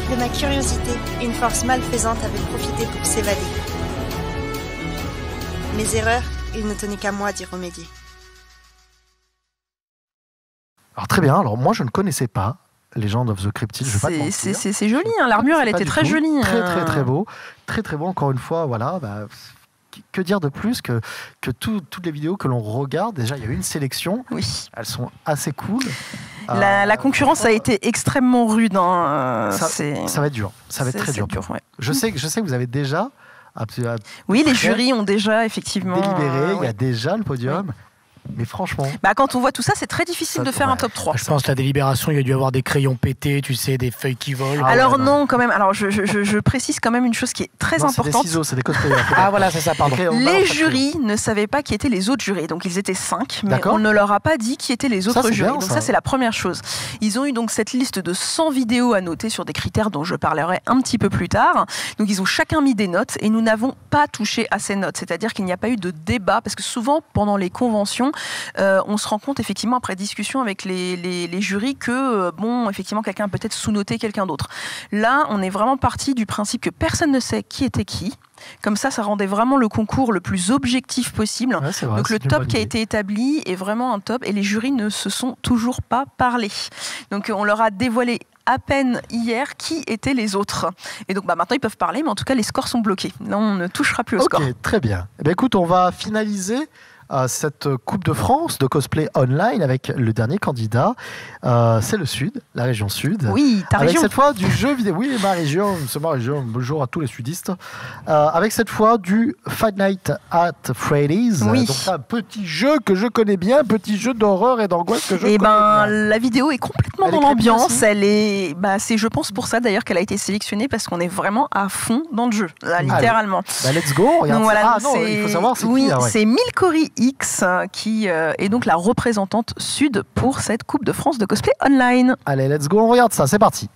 De ma curiosité, une force malfaisante avait profité pour s'évader. Mes erreurs, il ne tenait qu'à moi d'y remédier. Alors très bien, alors moi je ne connaissais pas Legend of the Cryptid, je vais pas te mentir. C'est joli, hein. L'armure elle était très jolie. Très beau, très beau, encore une fois, voilà. Que dire de plus que toutes les vidéos que l'on regarde, déjà il y a eu une sélection, elles sont assez cool. La concurrence a été extrêmement rude. Hein. Ça va être dur, ça va être très dur. Ouais. Je sais que vous avez déjà... Oui, les jurys ont déjà effectivement... délibéré, il y a déjà le podium. Oui. Mais franchement... quand on voit tout ça, c'est très difficile de faire un top 3. Je pense que la délibération, il y a dû avoir des crayons pétés, tu sais, des feuilles qui volent. Alors non, quand même. Alors je précise quand même une chose qui est très importante. C'est des ciseaux, c'est des cosplayers. Voilà, c'est ça, pardon. Les jurys ne savaient pas qui étaient les autres jurés. Donc ils étaient 5, mais on ne leur a pas dit qui étaient les autres jurés. Donc ça, c'est la première chose. Ils ont eu donc cette liste de 100 vidéos à noter sur des critères dont je parlerai un petit peu plus tard. Donc ils ont chacun mis des notes et nous n'avons pas touché à ces notes. C'est-à-dire qu'il n'y a pas eu de débat parce que souvent, pendant les conventions, on se rend compte effectivement après discussion avec les jurys que effectivement quelqu'un a peut-être sous-noté quelqu'un d'autre. Là, on est vraiment parti du principe que personne ne sait qui était qui. Comme ça rendait vraiment le concours le plus objectif possible. Ouais, vrai, donc le top qui a été établi est vraiment un top et les jurys ne se sont toujours pas parlé. Donc on leur a dévoilé à peine hier qui étaient les autres. Et donc maintenant ils peuvent parler, mais en tout cas les scores sont bloqués. Là on ne touchera plus au score. Ok, très bien. Eh bien. Écoute, on va finaliser cette Coupe de France de cosplay online avec le dernier candidat. C'est le Sud, la région Sud. Oui, ta avec région. Cette fois du jeu vidéo. Oui, ma région, c'est ma région. Bonjour à tous les sudistes. Avec cette fois du Five Nights at Freddy's. Oui. Donc un petit jeu que je connais bien, petit jeu d'horreur et d'angoisse que je connais bien. La vidéo est complètement dans l'ambiance. Elle est, c'est je pense pour ça d'ailleurs qu'elle a été sélectionnée parce qu'on est vraiment à fond dans le jeu, là, littéralement. Let's go. Regarde. Donc, voilà, il faut savoir c'est qui. C'est Milcory X qui est donc la représentante Sud pour cette Coupe de France de cosplay online. Allez, let's go, on regarde ça, c'est parti.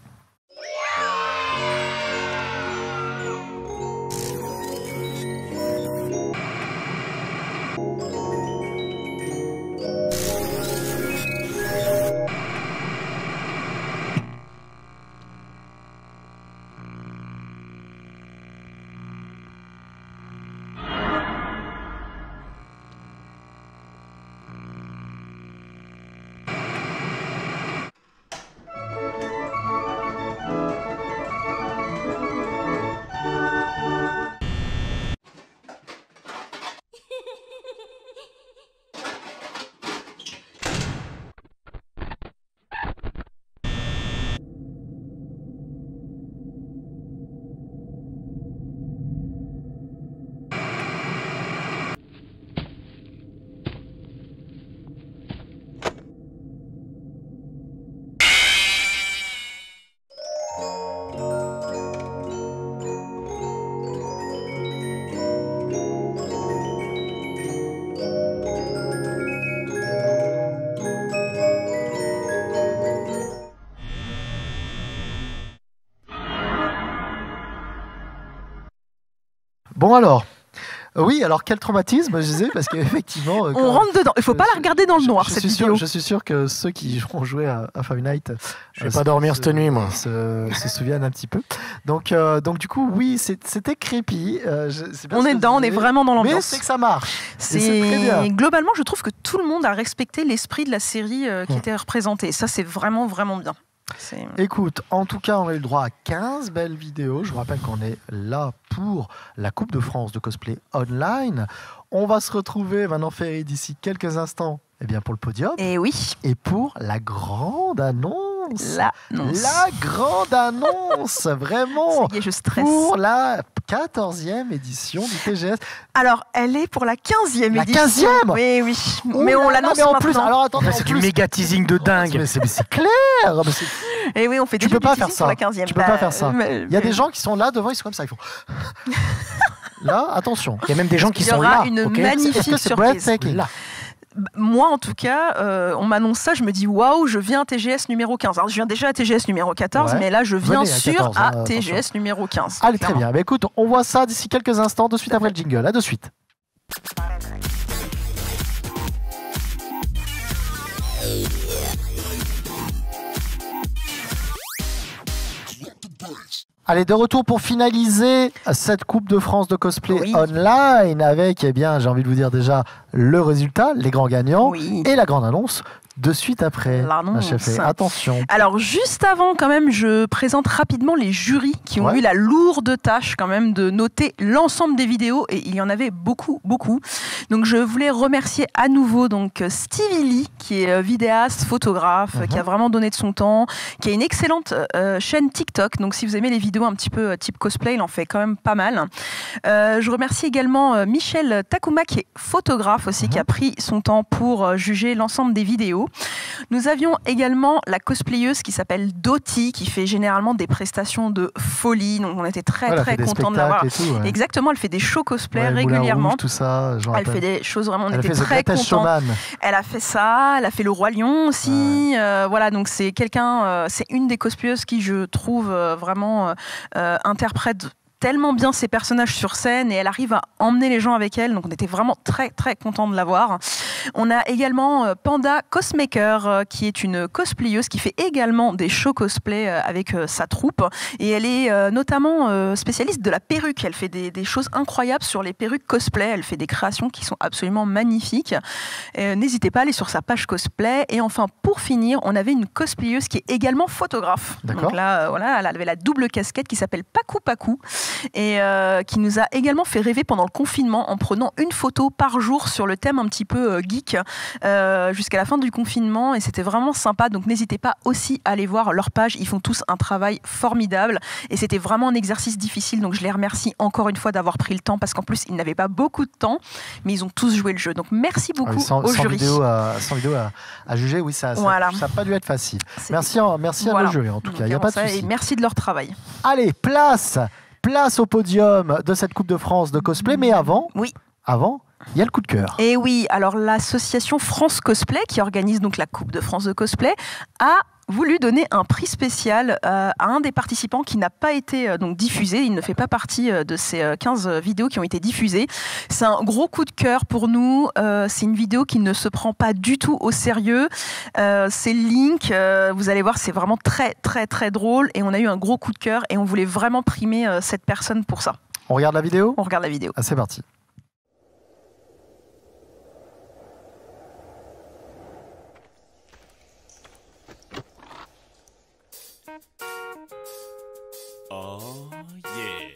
Bon alors, oui, alors quel traumatisme, je disais, parce qu'effectivement... On rentre dedans, il ne faut pas la regarder dans le noir, cette vidéo. Je suis sûr que ceux qui ont joué à Five Nights... Je ne vais pas dormir cette nuit, moi. Se souviennent un petit peu. Donc du coup, oui, c'était creepy. On est dedans, on est vraiment dans l'ambiance. Mais c'est que ça marche. C'est très bien. Globalement, je trouve que tout le monde a respecté l'esprit de la série qui était représentée. Ça, c'est vraiment, vraiment bien. Écoute, en tout cas, on a eu le droit à 15 belles vidéos. Je vous rappelle qu'on est là pour la Coupe de France de cosplay online. On va se retrouver maintenant, Ferry, d'ici quelques instants, pour le podium. Et oui. Et pour la grande annonce. La grande annonce, vraiment. Ça y est, je stresse. Pour la 14e édition du TGS. Alors, elle est pour la 15e édition. La 15e. Oui. Mais on l'annonce en maintenant. Plus, alors attends, c'est du méga teasing de dingue. Mais c'est clair. Et oui, on fait tu peux pas faire ça. Pour la 15e. Tu peux pas faire ça. Il y a des gens qui sont là devant, ils sont comme ça, ils font. Là, attention. Il y a même des gens qui sont là. Il y aura une magnifique surprise. Là. Moi, en tout cas, on m'annonce ça, je me dis waouh, je viens à TGS numéro 15. Alors, je viens déjà à TGS numéro 14, mais là, je viens à TGS numéro 15. Allez, très bien. Écoute, on voit ça d'ici quelques instants, de suite après le jingle. À de suite. Allez, de retour pour finaliser cette Coupe de France de cosplay online avec, eh bien, j'ai envie de vous dire déjà le résultat, les grands gagnants et la grande annonce. De suite après, ma chef. Attention. Alors, juste avant, quand même, je présente rapidement les jurys qui ont eu la lourde tâche, quand même, de noter l'ensemble des vidéos. Et il y en avait beaucoup, beaucoup. Donc, je voulais remercier à nouveau donc Stevie Lee, qui est vidéaste, photographe, qui a vraiment donné de son temps, qui a une excellente chaîne TikTok. Donc, si vous aimez les vidéos un petit peu type cosplay, il en fait quand même pas mal. Je remercie également Michel Takuma, qui est photographe aussi, qui a pris son temps pour juger l'ensemble des vidéos. Nous avions également la cosplayeuse qui s'appelle Dottie, qui fait généralement des prestations de folie. Donc on était très contents de l'avoir. Exactement, elle fait des shows cosplay régulièrement. Rouge, tout ça, elle fait des choses vraiment, on était très contents. Elle a fait ça, elle a fait le Roi Lion aussi. Voilà, donc c'est quelqu'un, c'est une des cosplayeuses qui, je trouve, vraiment interprète tellement bien ses personnages sur scène et elle arrive à emmener les gens avec elle. Donc on était vraiment très contents de la voir. On a également Panda Cosmaker qui est une cosplayeuse qui fait également des shows cosplay avec sa troupe et elle est notamment spécialiste de la perruque. Elle fait des choses incroyables sur les perruques cosplay. Elle fait des créations qui sont absolument magnifiques. N'hésitez pas à aller sur sa page cosplay. Et enfin, pour finir, on avait une cosplayeuse qui est également photographe. Donc là, voilà, elle avait la double casquette qui s'appelle Paku Paku et qui nous a également fait rêver pendant le confinement en prenant une photo par jour sur le thème un petit peu geek jusqu'à la fin du confinement et c'était vraiment sympa. Donc n'hésitez pas aussi à aller voir leur page, ils font tous un travail formidable et c'était vraiment un exercice difficile, donc je les remercie encore une fois d'avoir pris le temps parce qu'en plus ils n'avaient pas beaucoup de temps mais ils ont tous joué le jeu, donc merci beaucoup au jury. Sans vidéo à juger, oui, ça n'a pas dû être facile. Merci à nos jurys en tout cas, il n'y a pas de souci. Et merci de leur travail. Allez, place au podium de cette Coupe de France de cosplay, mais avant, il y a le coup de cœur. Et oui, alors l'association France Cosplay, qui organise donc la Coupe de France de cosplay, a voulu donner un prix spécial à un des participants qui n'a pas été donc diffusé. Il ne fait pas partie de ces 15 vidéos qui ont été diffusées. C'est un gros coup de cœur pour nous. C'est une vidéo qui ne se prend pas du tout au sérieux. C'est Link. Vous allez voir, c'est vraiment très drôle. Et on a eu un gros coup de cœur et on voulait vraiment primer cette personne pour ça. On regarde la vidéo ? On regarde la vidéo. Ah, c'est parti. Oh, yeah.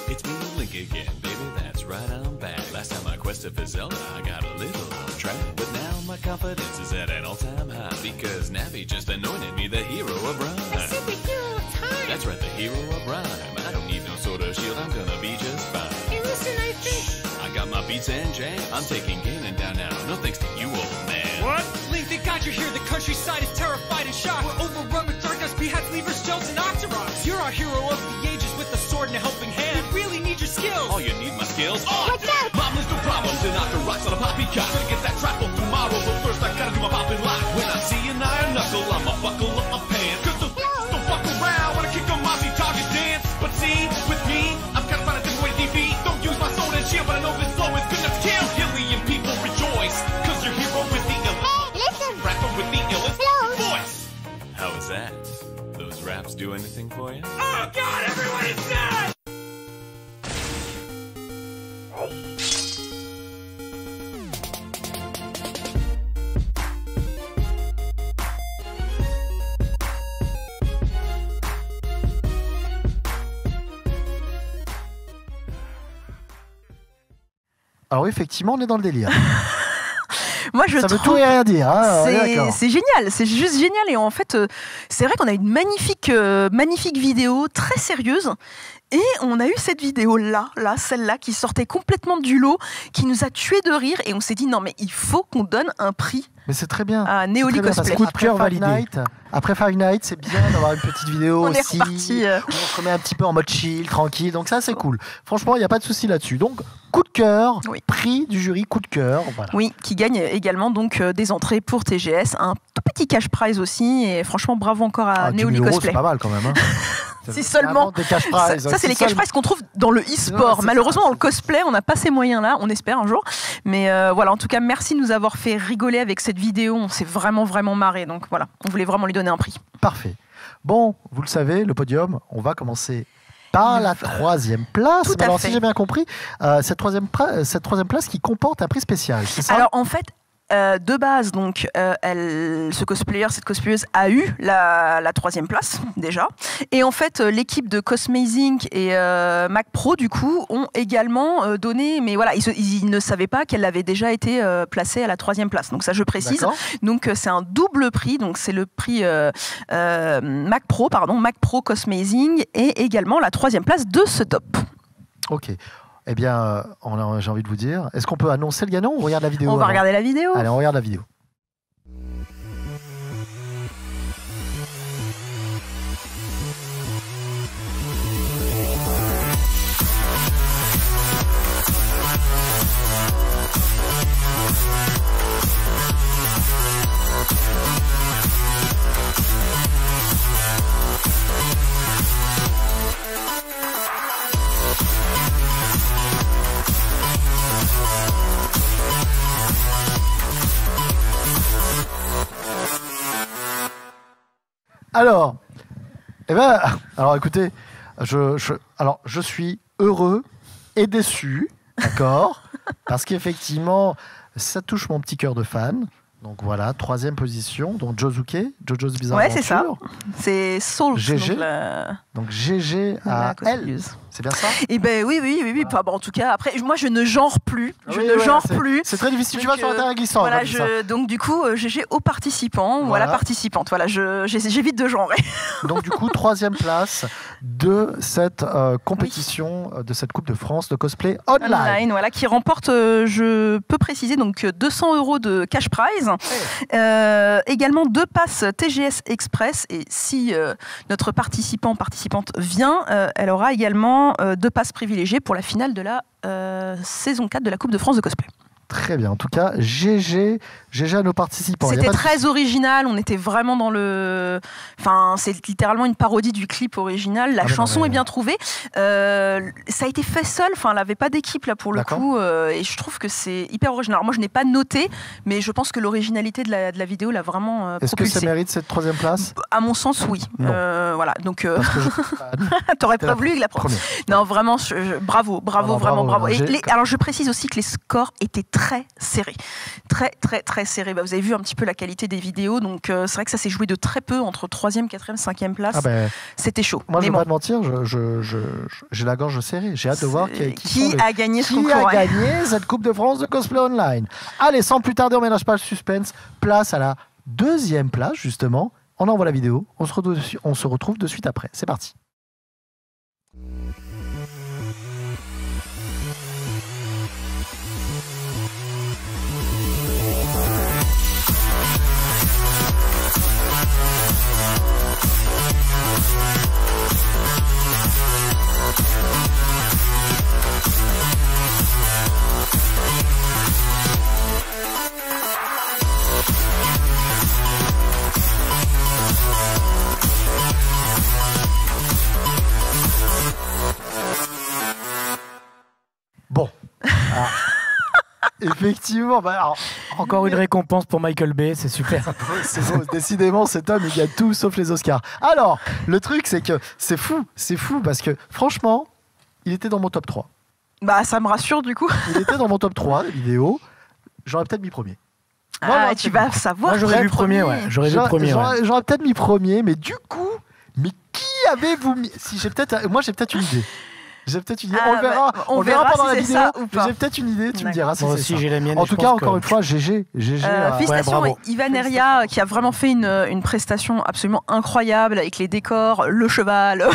It's me, Link again, baby, that's right, I'm back. Last time I quested for Zelda, I got a little off track. But now my confidence is at an all-time high, because Navi just anointed me the hero of Rhyme. A superhero time! That's right, the hero of Rhyme. I don't need no sort of shield, I'm gonna be just fine. Hey, listen, I think... I got my beats and jams. I'm taking Ganon down now, no thanks to you, old man. What? Link, thank God you're here. The countryside is terrified and shocked. We're overrun with dark dust, beheads, levers, shells, and octoroks. You're our hero of the ages with a sword and a helping hand. We really need your skills. Oh, you need my skills? Oh, what's that? Mom, there's no problems and octoroks on a poppycock. Gonna get that trap up tomorrow, but first I gotta do my poppin' lock. When I see an iron knuckle, I'ma buckle up my pants. Cause the don't fuck around, wanna kick on Mossy target dance. But see, with me, I'm kinda find a different way to defeat. Don't use my sword and shield, but I know this flow is good enough to kill. Hillian people rejoice, cause your hero is the illest. Listen! Rapper with the illest Hello. voice. How was that? Those raps do anything for you? Oh, God, everyone is dead! Alors oui, effectivement, on est dans le délire. Moi, je ça trouve veut tout et rien dire. Hein, c'est génial, c'est juste génial. Et en fait, c'est vrai qu'on a une magnifique vidéo, très sérieuse. Et on a eu cette vidéo-là, celle-là, qui sortait complètement du lot, qui nous a tués de rire. Et on s'est dit, non, mais il faut qu'on donne un prix. Mais c'est très bien. À Neoli Cosplay. Coup de cœur validé. Après Five Nights, c'est bien d'avoir une petite vidéo on aussi. Est reparti. On se remet un petit peu en mode chill, tranquille. Donc ça, c'est cool. Franchement, il n'y a pas de souci là-dessus. Donc, coup de cœur, prix du jury, coup de cœur. Voilà. Oui, qui gagne également donc des entrées pour TGS, un tout petit cash prize aussi. Et franchement, bravo encore à Neoli Cosplay. C'est pas mal quand même. Hein. Si seulement. Des cash prizes, ça c'est les cash prizes qu'on trouve dans le e-sport. Malheureusement, dans le cosplay, on n'a pas ces moyens-là. On espère un jour. Mais voilà, en tout cas, merci de nous avoir fait rigoler avec cette vidéo. On s'est vraiment marré. Donc voilà, on voulait vraiment lui donner un prix. Parfait. Bon, vous le savez, le podium, on va commencer par la troisième place. Tout à Alors, fait. si j'ai bien compris, cette troisième place qui comporte un prix spécial, c'est ça? Alors en fait, de base, donc, cette cosplayeuse a eu la troisième place déjà. Et en fait, l'équipe de Cosmazing et Mac Pro, du coup, ont également donné, mais voilà, ils ne savaient pas qu'elle avait déjà été placée à la troisième place. Donc ça, je précise. D'accord. Donc c'est un double prix. Donc c'est le prix Mac Pro Cosmazing et également la troisième place de ce top. Ok. Eh bien, j'ai envie de vous dire, est-ce qu'on peut annoncer le gagnant ou on regarde la vidéo? On va regarder la vidéo. Allez, on regarde la vidéo. Alors, écoutez, je suis heureux et déçu, d'accord, parce qu'effectivement, ça touche mon petit cœur de fan. Donc voilà, troisième position, donc Jojo's Bizarre Ouais, Adventure. c'est ça. C'est Salt. GG. Donc, Donc GG à elle. C'est bien ça? Eh ben oui. Enfin, bon, en tout cas, après, moi, je ne genre plus. Plus. C'est très difficile. Tu Donc, vas sur un terrain glissant. Voilà, comme ça. donc du coup, GG aux participants, Voilà. participante. Voilà, j'évite de genrer. Donc du coup, troisième place de cette compétition, de cette Coupe de France de cosplay online. Voilà, qui remporte, je peux préciser, donc 200 € de cash prize. Également 2 passes TGS Express. Et si notre participante vient, elle aura également 2 passes privilégiées pour la finale de la saison 4 de la Coupe de France de cosplay. Très bien. En tout cas, GG à nos participants. C'était très original. On était vraiment dans le. Enfin, c'est littéralement une parodie du clip original. La chanson est bien trouvée. Ça a été fait seul. Enfin, elle n'avait pas d'équipe là pour le coup. Et je trouve que c'est hyper original. Alors, moi, je n'ai pas noté, mais je pense que l'originalité de la vidéo l'a vraiment Est-ce que ça mérite cette troisième place? À mon sens, oui. Voilà. Donc, t'aurais pas voulu que la première. Non, vraiment, bravo, vraiment. Alors, je précise aussi que les scores étaient très serrés. Très serré. Vous avez vu un petit peu la qualité des vidéos, donc c'est vrai que ça s'est joué de très peu entre 3e, 4e, 5e place. C'était chaud. Moi, je ne vais pas te mentir, j'ai la gorge serrée. J'ai hâte de voir qui a gagné ce concours. Qui a gagné cette Coupe de France de cosplay online. Allez, sans plus tarder, on ménage pas le suspense. Place à la deuxième place, justement. On envoie la vidéo. On se retrouve de suite après. C'est parti. Bon. Alors, effectivement, encore une récompense pour Michael Bay, c'est super. C'est beau. Décidément, cet homme, il gagne tout sauf les Oscars. Alors, le truc, c'est que c'est fou parce que franchement, il était dans mon top 3. Ça me rassure du coup. Il était dans mon top 3 vidéo. J'aurais peut-être mis premier. Tu vas savoir. Moi, j'aurais vu premier, ouais. J'aurais peut-être mis premier, mais du coup, qui avez-vous mis? Moi, j'ai peut-être une idée. On verra pendant la vidéo. J'ai peut-être une idée, tu me diras. Moi aussi, j'ai la mienne. En tout cas, encore une fois, GG. Félicitations, Ivan Eria, qui a vraiment fait une prestation absolument incroyable avec les décors, le cheval.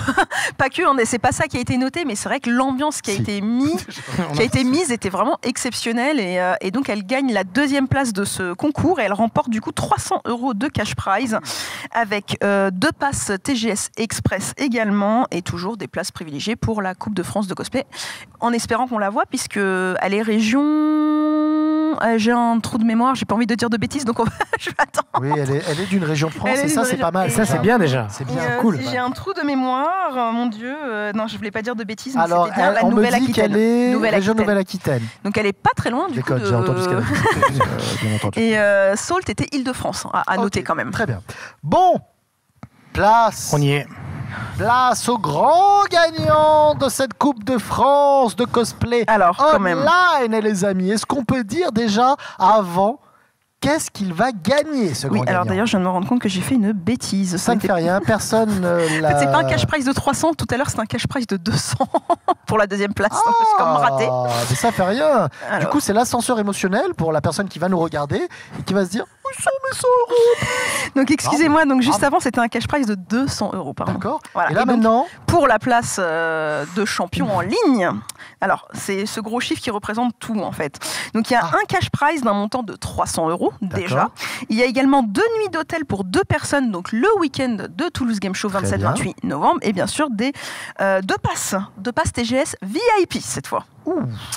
Pas que, c'est pas ça qui a été noté, mais c'est vrai que l'ambiance qui a été mise était vraiment exceptionnelle. Et donc, elle gagne la 2e place de ce concours et elle remporte du coup 300 € de cash prize avec 2 passes TGS Express également et toujours des places privilégiées pour la Coupe de France de cosplay, en espérant qu'on la voit, puisque elle est région. J'ai un trou de mémoire, j'ai pas envie de dire de bêtises, donc je vais attendre. Oui, elle est d'une région de France, et ça, c'est pas mal. Ça, c'est bien déjà. C'est bien, cool. J'ai un trou de mémoire, mon Dieu. Non, je voulais pas dire de bêtises, mais alors, c'était bien la on me dit Nouvelle-Aquitaine. qu'elle est région Nouvelle-Aquitaine. Donc elle est pas très loin du coup. J'ai entendu ce qu'elle a dit. Bien entendu. Et Salt était Île-de-France, à noter quand même. Très bien. Bon. Place. On y est. Place au grand gagnant de cette Coupe de France de cosplay online, les amis. Est-ce qu'on peut dire déjà avant qu'est-ce qu'il va gagner, ce grand gagnant? Alors d'ailleurs, je viens de me rendre compte que j'ai fait une bêtise. Ça ne fait rien, personne l'a... C'est pas un cash prize de 300, tout à l'heure c'était un cash prize de 200 pour la deuxième place, donc je suis comme raté. Mais ça fait rien. Du coup, c'est l'ascenseur émotionnel pour la personne qui va nous regarder et qui va se dire « Où sont mes 100 €? Donc excusez-moi, donc juste avant c'était un cash prize de 200 €. D'accord. Voilà. Et là donc, maintenant pour la place de champion en ligne, alors c'est ce gros chiffre qui représente tout en fait. Donc il y a un cash prize d'un montant de 300 € déjà. Il y a également 2 nuits d'hôtel pour 2 personnes, donc le week-end de Toulouse Game Show 27-28 novembre, et bien sûr des 2 passes TGS VIP cette fois.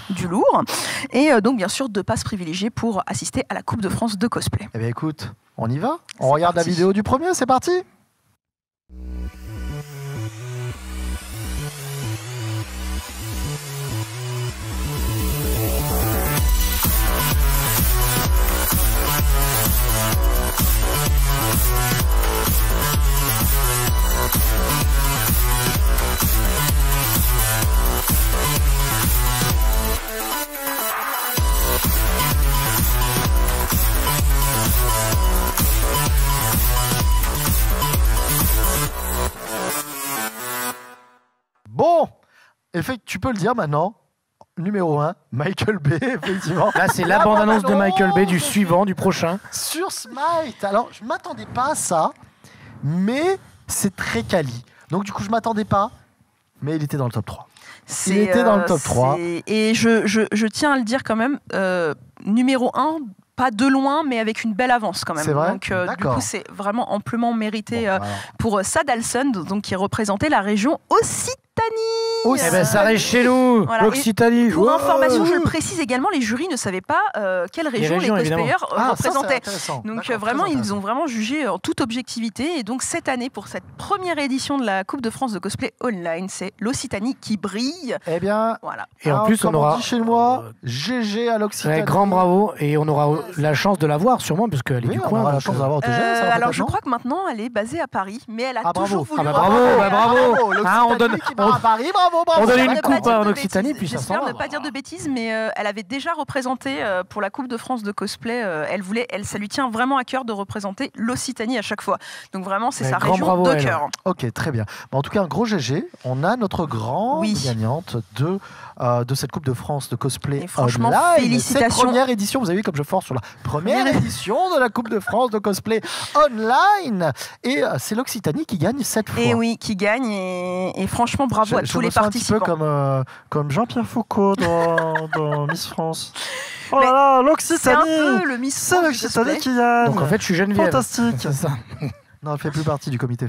Du lourd. Et donc bien sûr 2 passes privilégiées pour assister à la Coupe de France de cosplay. Eh bien écoute, on y va. On regarde la vidéo du premier, c'est parti. Bon, tu peux le dire maintenant. Numéro 1, Michael Bay, effectivement. Là, c'est la bande-annonce de Michael Bay du suivant, du prochain. Sur Smite. Alors, je ne m'attendais pas à ça, mais c'est très quali. Donc, du coup, je ne m'attendais pas, mais il était dans le top 3. Il était dans le top 3. Et je tiens à le dire quand même, numéro 1, pas de loin, mais avec une belle avance quand même. C'est vrai. Donc, du coup, c'est vraiment amplement mérité pour Sad Alson, donc, qui représentait la région Occitanie. Eh ben, ça reste chez nous, voilà. l'Occitanie. Pour information, je le précise également, les jurys ne savaient pas quelle région les cosplayers représentaient. Donc vraiment, ils ont vraiment jugé en toute objectivité. Et donc cette année, pour cette première édition de la Coupe de France de cosplay online, c'est l'Occitanie qui brille. Eh bien, voilà. Et en plus, on aura chez moi, GG à l'Occitanie. Ouais, grand bravo, et on aura la chance de la voir sûrement, parce qu'elle est du coin. On aura la chance d'avoir au TGS. Alors je crois que maintenant, elle est basée à Paris, mais elle a toujours voulu. Bravo. On donne. À Paris, bravo. On donne une coupe en Occitanie, puis ça s'en va. J'espère ne pas dire de bêtises, mais elle avait déjà représenté pour la Coupe de France de cosplay. Ça lui tient vraiment à cœur de représenter l'Occitanie à chaque fois. Donc vraiment, c'est sa région de cœur. Ok, très bien. En tout cas, un gros GG. On a notre grande gagnante de cette Coupe de France de cosplay. Et franchement, online. félicitations. Cette première édition, vous avez vu comme je force sur la première édition de la Coupe de France de cosplay online. Et c'est l'Occitanie qui gagne cette fois. Et oui, qui gagne. Et franchement, bravo à tous les participants. Un petit peu comme Jean-Pierre Foucault dans Miss France. Oh là là, l'Occitanie. C'est un peu le Miss France. C'est l'Occitanie qui gagne. Donc en fait, je suis Geneviève. Fantastique. C'est ça. Non, elle fait plus partie du comité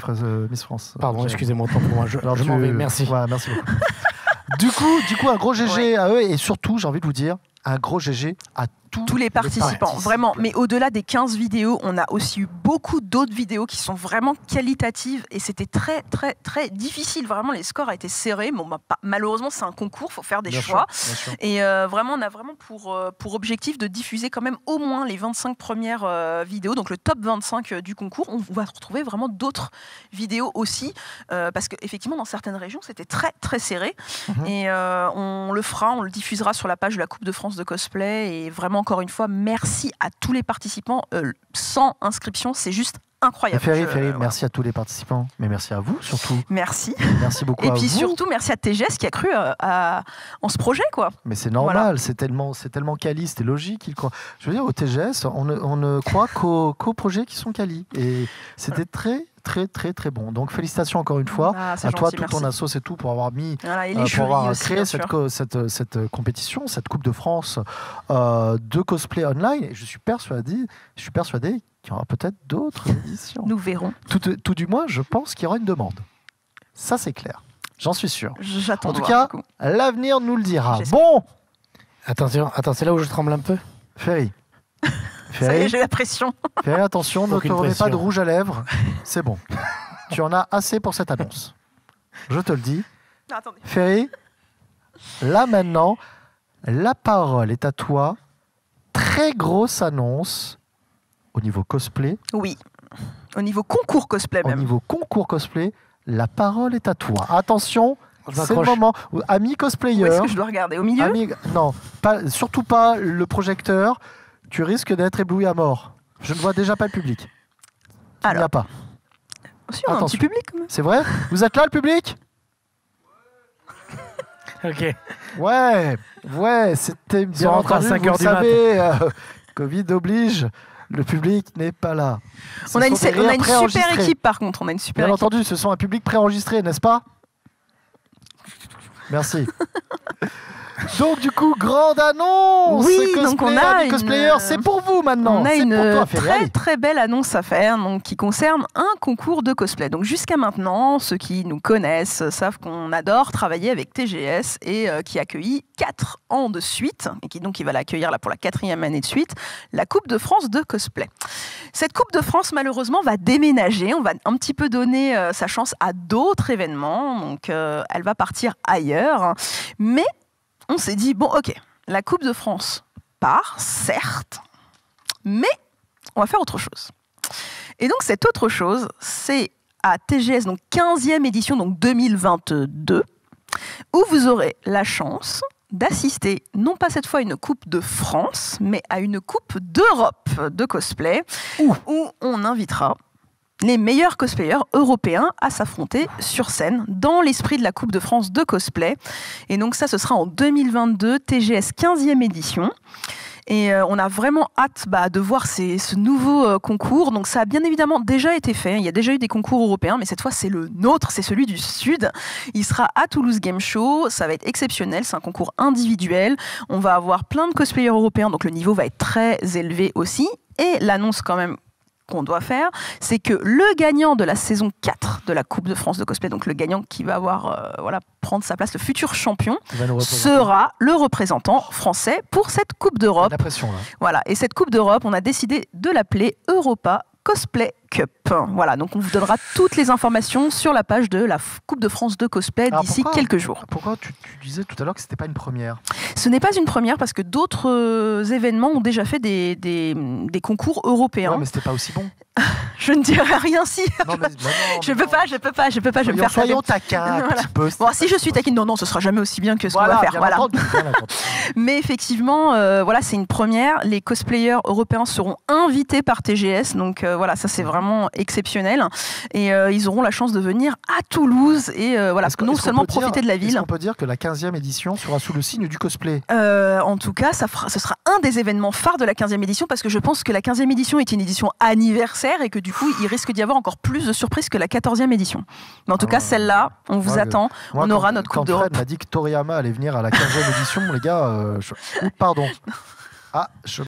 Miss France. Pardon, excusez-moi, autant pour moi. Je m'en vais, merci. Ouais, merci beaucoup. du coup, un gros GG à eux, et surtout, j'ai envie de vous dire, un gros GG à tous les participants. Vraiment. Mais au-delà des 15 vidéos, on a aussi eu beaucoup d'autres vidéos qui sont vraiment qualitatives, et c'était très, très, très difficile. Vraiment, les scores ont été serrés. Bon, malheureusement, c'est un concours, il faut faire des choix. Sûr. Et vraiment, on a vraiment pour objectif de diffuser quand même au moins les 25 premières vidéos, donc le top 25 du concours. On va retrouver vraiment d'autres vidéos aussi, parce qu'effectivement, dans certaines régions, c'était très, très serré. Et on le diffusera sur la page de la Coupe de France de cosplay. Et vraiment, encore une fois, merci à tous les participants. Sans inscription, c'est juste incroyable. Ferry, merci à tous les participants, mais merci à vous surtout. Merci. Merci beaucoup. Et à puis vous. surtout, merci à TGS qui a cru en ce projet, quoi. Mais c'est normal, c'est tellement quali, c'était logique. Je veux dire, au TGS, on ne croit qu'aux projets qui sont quali. Et c'était très, très, très, très bon. Donc félicitations encore une fois à toi, tout ton assaut et tout pour avoir créé cette compétition, cette Coupe de France de cosplay online. Et je suis persuadé qu'il y aura peut-être d'autres éditions. Nous verrons. Tout du moins, je pense qu'il y aura une demande. Ça, c'est clair. J'en suis sûr. J'attends. En tout cas, l'avenir nous le dira. Bon. Attention, c'est là où je tremble un peu. Ferry. Ça y est, j'ai la pression. Ferry, attention, ne te remets pas de rouge à lèvres. C'est bon. Tu en as assez pour cette annonce. Je te le dis. Non, attendez. Ferry, là maintenant, la parole est à toi. Très grosse annonce au niveau cosplay. Oui. Au niveau concours cosplay même. Au niveau concours cosplay, la parole est à toi. Attention, Je c'est le m'accroche. moment. Amis cosplayers. Où est-ce que je dois regarder? Au milieu? Non, surtout pas le projecteur. Tu risques d'être ébloui à mort. Je ne vois déjà pas le public. Il n'y a pas. Si, on a un petit public. quand même. C'est vrai? Vous êtes là, le public? Ok. Ouais, c'était bien rentrés à entendu. 5 Vous heures le du mat. savez, Covid oblige. Le public n'est pas là. On a une Ce sont des super rires préenregistrés. équipe par contre. On a une super Bien équipe. entendu, ce sont un public préenregistré, n'est-ce pas? Merci. Donc du coup, grande annonce. Oui, Cosplay, donc on a amis cosplayers, c'est pour vous maintenant. On a C'est une pour toi, Ferrari. très très belle annonce à faire donc, qui concerne un concours de cosplay. Donc jusqu'à maintenant, ceux qui nous connaissent savent qu'on adore travailler avec TGS et qui a accueilli 4 ans de suite et qui va l'accueillir là pour la 4e année de suite, la Coupe de France de cosplay. Cette Coupe de France malheureusement va déménager. On va un petit peu donner sa chance à d'autres événements. Donc elle va partir ailleurs. Mais on s'est dit, bon, ok, la Coupe de France part, certes, mais on va faire autre chose. Et donc, cette autre chose, c'est à TGS, donc 15e édition, donc 2022, où vous aurez la chance d'assister, non pas cette fois à une Coupe de France, mais à une Coupe d'Europe de cosplay, où on invitera les meilleurs cosplayers européens à s'affronter sur scène dans l'esprit de la Coupe de France de cosplay. Et donc ça, ce sera en 2022, TGS 15e édition. Et on a vraiment hâte de voir ce nouveau concours. Donc ça a bien évidemment déjà été fait. Il y a déjà eu des concours européens, mais cette fois c'est le nôtre, c'est celui du Sud. Il sera à Toulouse Game Show. Ça va être exceptionnel. C'est un concours individuel. On va avoir plein de cosplayers européens, donc le niveau va être très élevé aussi. Et l'annonce quand même qu'on doit faire, c'est que le gagnant de la saison 4 de la Coupe de France de cosplay, donc le gagnant qui va avoir prendre sa place, le futur champion, sera le représentant français pour cette Coupe d'Europe. La pression là. Voilà, et cette Coupe d'Europe, on a décidé de l'appeler Europa Cosplay Cup. Voilà, donc on vous donnera toutes les informations sur la page de la Coupe de France de cosplay d'ici quelques jours. Pourquoi tu disais tout à l'heure que c'était pas une première? Ce n'est pas une première parce que d'autres événements ont déjà fait des concours européens. Ouais, mais c'était pas aussi bon. Je ne dirai rien si. Non, mais, je peux pas, je vais me faire soyons taquins un petit peu. Bon, si je suis taquine, non, ce sera jamais aussi bien que ce qu'on va faire. Voilà. Mais effectivement, voilà, c'est une première. Les cosplayers européens seront invités par TGS, donc voilà, ça c'est vraiment exceptionnel. Et ils auront la chance de venir à Toulouse et voilà, non seulement profiter de la ville. Est-ce qu'on peut dire que la 15e édition sera sous le signe du cosplay? En tout cas, ce sera un des événements phares de la 15e édition parce que je pense que la 15e édition est une édition anniversaire et que du coup, il risque d'y avoir encore plus de surprises que la 14e édition. Mais en tout cas, celle-là, on vous attend. On aura notre Coupe d'Europe. Quand Fred m'a dit que Toriyama allait venir à la 15e édition, les gars, pardon. Ah, je